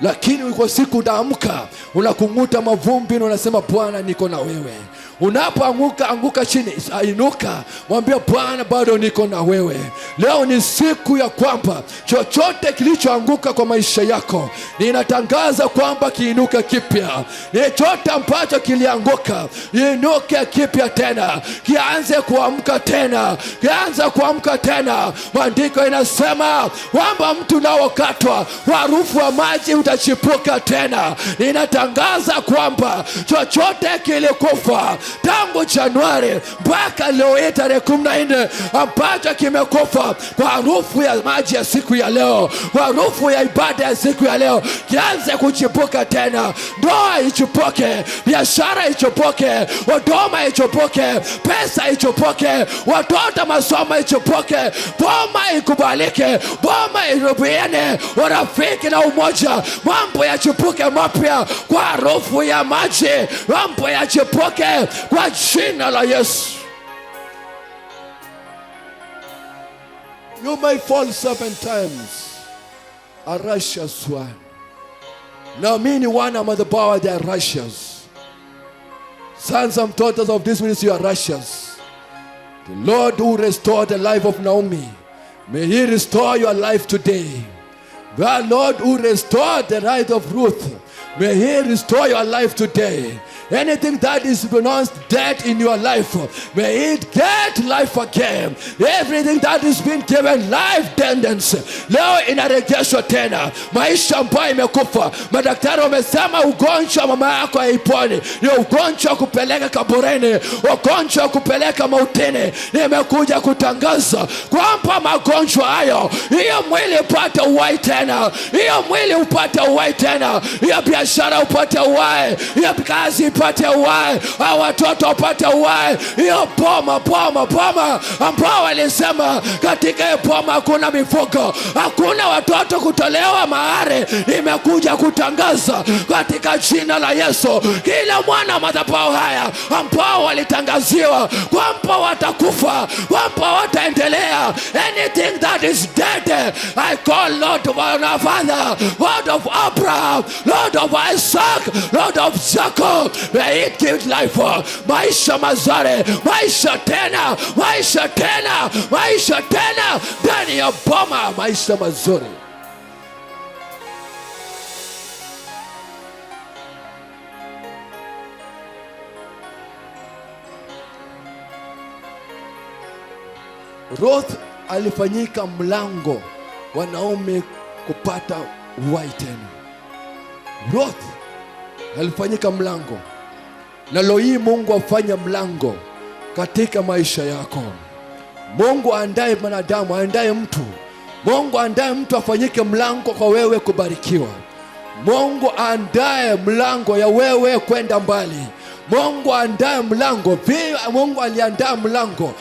lakini kwa siku unaamka, unakunguta mavumbi na unasema Bwana niko na wewe. Unapoanguka anguka chini, inuka, mwambie Bwana bado niko na wewe. Leo ni siku ya kwamba chochote kilichoanguka kwa maisha yako, ninatangaza kwamba kiinuke kipya. Chochote ambacho kilianguka, inuke kipya tena, kianze kuamka tena, kianze kuamka tena. Maandiko inasema kwamba mtu naokatwa harufu wa maji utachipuka tena. Ninatangaza kwamba chochote kilikufa tangu Januari mpaka leo tarehe 14 ambacho kimekufa, Baba, kwa harufu ya maji ya siku ya leo, kwa harufu ya ibada ya siku ya leo, kianze kuchipuka tena. Ndoa ichipuke, biashara ichipuke, huduma ichipuke, pesa ichipuke, watoto masomo ichipuke, boma ikubalike, boma irubiane, urafiki na umoja, mambo yachipuke mapya kwa harufu ya maji, mambo yachipuke kwa jina la Yesu. You may fall 7 times, a righteous one. Naamini wana madhabahu, they are righteous. Sons and daughters of this ministry are righteous. The Lord who restored the life of Naomi, may He restore your life today. The Lord who restored the life of Ruth, may He restore your life today. Anything that is pronounced dead in your life, may it get life again. Everything that is been given life tendency, leo inarejeshwa tena. Maisha ambayo imekufa, madaktari wamesema ugonjwa mama yako haiponi, ni ugonjwa kupeleka kaburini, ugonjwa kupeleka mautini. Nimekuja kutangaza kwamba magonjwa hayo, hiyo mwili upate uhai tena, hiyo mwili upate uhai tena, hiyo biashara upate uhai, hiyo kazi upate uhai, watoto upate uhai, hiyo boma ambao walisema katika boma hakuna mifugo, hakuna watoto kutolewa mahari, nimekuja kutangaza katika jina la Yesu, kila mwana madhabahu haya ambao walitangaziwa kwamba watakufa, kwamba wataendelea, anything that is dead, I call Lord of our Father, Lord of Abraham, Lord of Isaac, Lord of Jacob, may it give life. Maisha mazare, maisha tena, maisha tena, maisha tena ndani ya boma, maisha mazuri. Ruth alifanyika mlango wa Naomi kupata uhai tena. Ruth alifanyika mlango, na leo hii Mungu afanye mlango katika maisha yako. Mungu aandae mwanadamu, aandae mtu. Mungu aandae mtu afanyike mlango kwa wewe kubarikiwa. Mungu aandae mlango ya wewe kwenda mbali. Mungu andae mlango. Mungu aliandaa mlango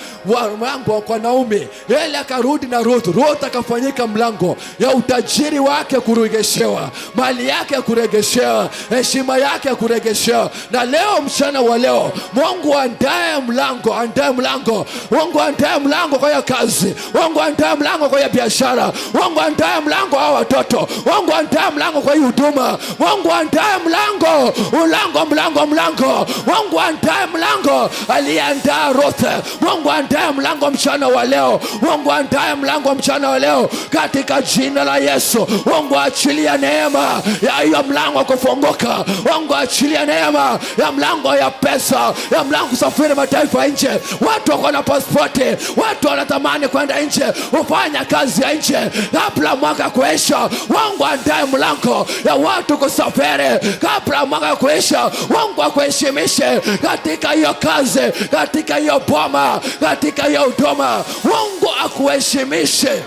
kwa Naomi, ili akarudi na Ruth. Ruth akafanyika mlango ya utajiri wake kuregeshewa, mali yake kuregeshewa, heshima yake kuregeshewa. Na leo mchana wa leo Mungu andae mlango, andae mlango. Mungu andae mlango kwa ya kazi, Mungu andae mlango kwa ya biashara, Mungu andae mlango kwa watoto, Mungu andae mlango kwa huduma, Mungu andae mlango, mlango. Mungu andae mlango, aliandaa Ruth. Mungu andae mlango mchana wa leo, Mungu andae mlango mchana wa leo katika jina la Yesu. Mungu achilia neema ya hiyo mlango kufunguka. Mungu achilia neema ya mlango ya pesa, ya mlango kusafiri mataifa nje. Watu wako na pasipoti, watu wanatamani kwenda nje, ufanya kazi ya nje kabla mwaka kuisha. Mungu andae mlango ya watu kusafiri kabla mwaka kuisha. Mungu akuheshimishe katika hiyo kazi, katika hiyo boma, katika hiyo huduma. Mungu akuheshimishe.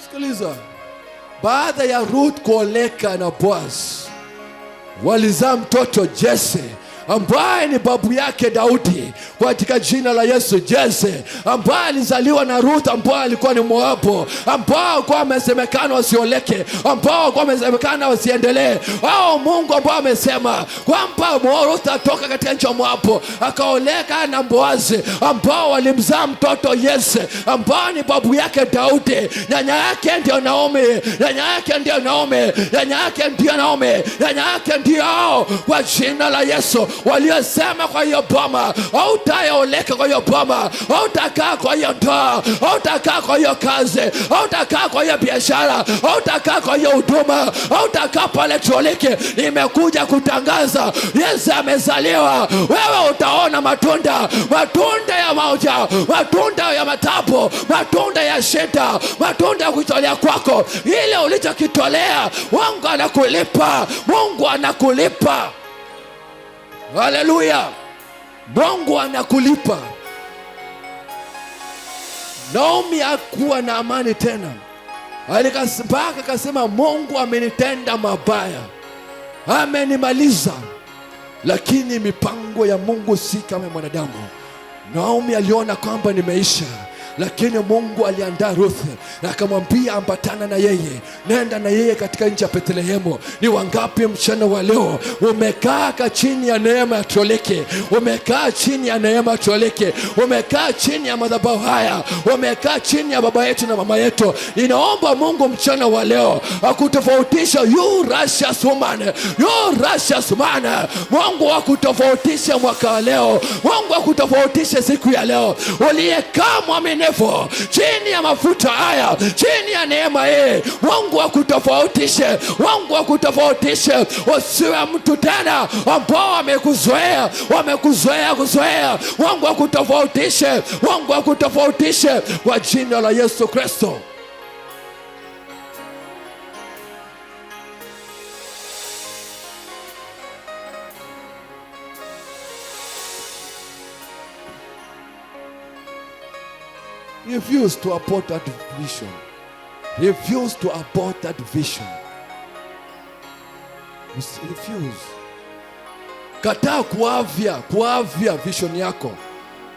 Sikiliza, baada ya Ruth kuoleka na Boaz, walizaa mtoto Jesse ambaye ni babu yake Daudi katika jina la Yesu. Jesse ambaye alizaliwa na Ruth ambaye alikuwa ni Moabu, ambao kwa amesemekana wasioleke, ambao kwa amesemekana wasiendelee. Mungu ambao amesema kwamba Ruth atoka katika nchi ya Moabu akaoleka na Boazi, ambao walimzaa mtoto Jesse ambao ni babu yake Daudi. Nyanya yake ndio Naomi, nyanya yake ndio Naomi, nyanya yake ndio Naomi, nyanya yake ndio hao. Kwa jina la Yesu waliosema kwa hiyo boma hautaoleka, kwa hiyo boma hautakaa, kwa hiyo ndoa hautakaa, kwa hiyo kazi hautakaa, kwa hiyo biashara hautakaa, kwa hiyo huduma hautakaa pale Toliki. Nimekuja kutangaza Yesu amezaliwa. Wewe utaona matunda ya mauja, matunda ya matapo, matunda ya shida, matunda ya kujitolea kwako. Ile ulichokitolea Mungu anakulipa, Mungu anakulipa. Haleluya, Mungu anakulipa. Naomi hakuwa na amani tena, alikasembaka akasema, Mungu amenitenda mabaya, amenimaliza. Lakini mipango ya Mungu si kama mwanadamu. Naomi aliona kwamba nimeisha, lakini Mungu aliandaa Ruth na akamwambia ambatana na yeye, nenda na yeye katika nchi ya Bethlehemu. Ni wangapi mchana wa leo umekaa chini ya neema ya Toliki? Umekaa chini ya neema ya Toliki, umekaa chini ya madhabahu haya, umekaa chini ya baba yetu na mama yetu. Ninaomba Mungu mchana wa leo akutofautisha. You righteous woman, you righteous man. Mungu akutofautisha mwaka wa leo, Mungu akutofautisha siku ya leo. Uliyekaa mwaminifu chini ya mafuta haya, chini ya neema hii, Mungu akutofautishe, Mungu akutofautishe. Usiwe mtu tena ambao wamekuzoea kuzoea. Mungu akutofautishe, Mungu akutofautishe kwa jina la Yesu Kristo. Refuse to abort that vision. Refuse to abort that vision. Refuse. Kataa kuavya vision yako.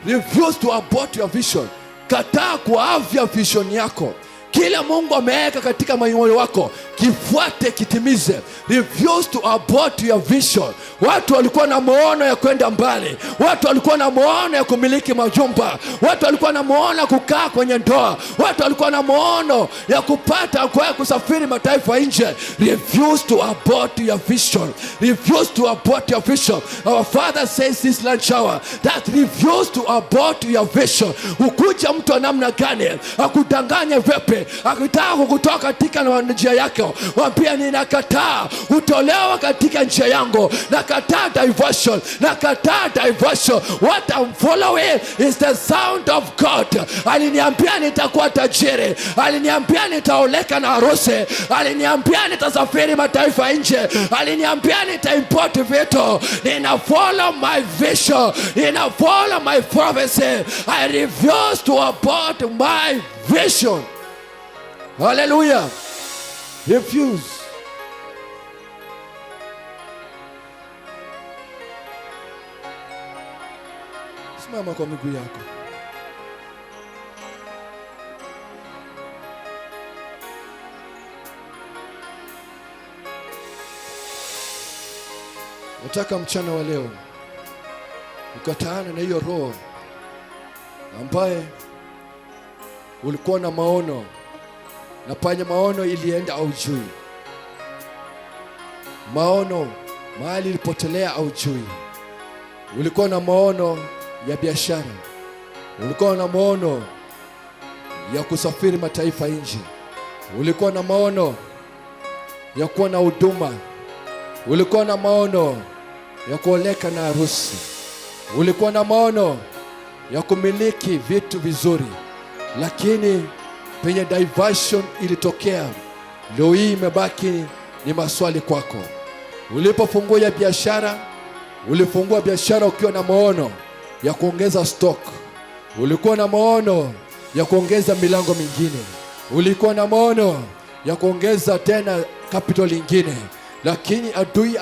Refuse to abort your vision. Kataa kuavya vision yako. Kila Mungu ameweka katika moyo wako, kifuate, kitimize. Refuse to abort your vision. Watu walikuwa na maono ya kwenda mbali, watu walikuwa na maono ya kumiliki majumba, watu walikuwa na maono ya kukaa kwenye ndoa, watu walikuwa na maono ya kupata kwa kusafiri mataifa nje. Refuse to abort your vision. Refuse to abort your vision. Our Father says this lunch hour that refuse to abort your vision. Ukuja mtu namna gani akudanganya vipi, akitaka kukutoa katika njia yako, mwambie ninakataa utolewa katika njia yangu, nakataa diversion, nakataa diversion. What I'm following is the sound of God. Aliniambia nitakuwa tajiri, aliniambia nitaoleka na harusi, aliniambia nitasafiri mataifa nje, aliniambia nitaimport vitu. Nina follow my vision, nina follow my prophecy. I refuse to abort my vision. Hallelujah. Refuse. Simama kwa miguu yako. Nataka mchana wa leo ukataane na hiyo roho ambaye ulikuwa na maono na panya maono ilienda au jui. Maono mahali ilipotelea au jui. Ulikuwa na maono ya biashara, ulikuwa na maono ya kusafiri mataifa nje, ulikuwa na maono ya kuwa na huduma, ulikuwa na maono ya kuoleka na harusi, ulikuwa na maono ya kumiliki vitu vizuri, lakini penye diversion ilitokea. Leo hii imebaki ni maswali kwako. Ulipofungua ya biashara, ulifungua biashara ukiwa na maono ya kuongeza stock, ulikuwa na maono ya kuongeza milango mingine, ulikuwa na maono ya kuongeza tena capital nyingine, lakini adui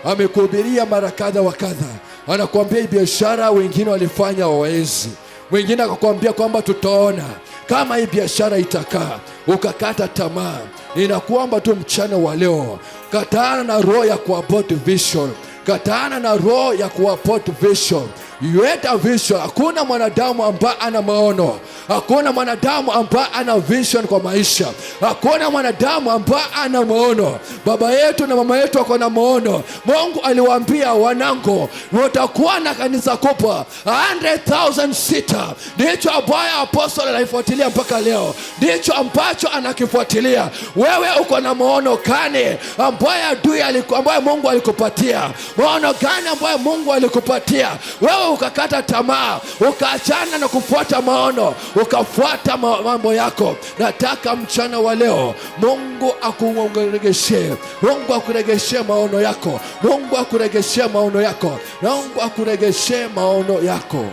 amekuhubiria mara kadha wa kadha. Anakuambia biashara wengine walifanya hawawezi, wengine akakwambia kwamba tutaona kama hii biashara itakaa, ukakata tamaa. Ninakuomba tu mchana wa leo, kataana na roho ya kuabort vision, kataana na roho ya kuabort vision. You had a vision. Hakuna mwanadamu ambaye ana maono. Hakuna mwanadamu ambaye ana vision kwa maisha. Hakuna mwanadamu ambaye ana maono. Baba yetu na mama yetu wako na maono. Mungu aliwaambia, wanangu, watakuwa na kanisa kubwa 100,000 sita. Ndicho ambayo apostoli anaifuatilia mpaka leo. Ndicho ambacho anakifuatilia. Wewe uko na maono gani ambayo Mungu alikupatia? Maono gani ambayo Mungu alikupatia? Wewe ukakata tamaa, ukaachana na kufuata maono, ukafuata mambo yako. Nataka mchana wa leo Mungu akuregeshe. Mungu akuregeshe maono yako. Mungu akuregeshe maono yako. Mungu akuregeshe maono yako.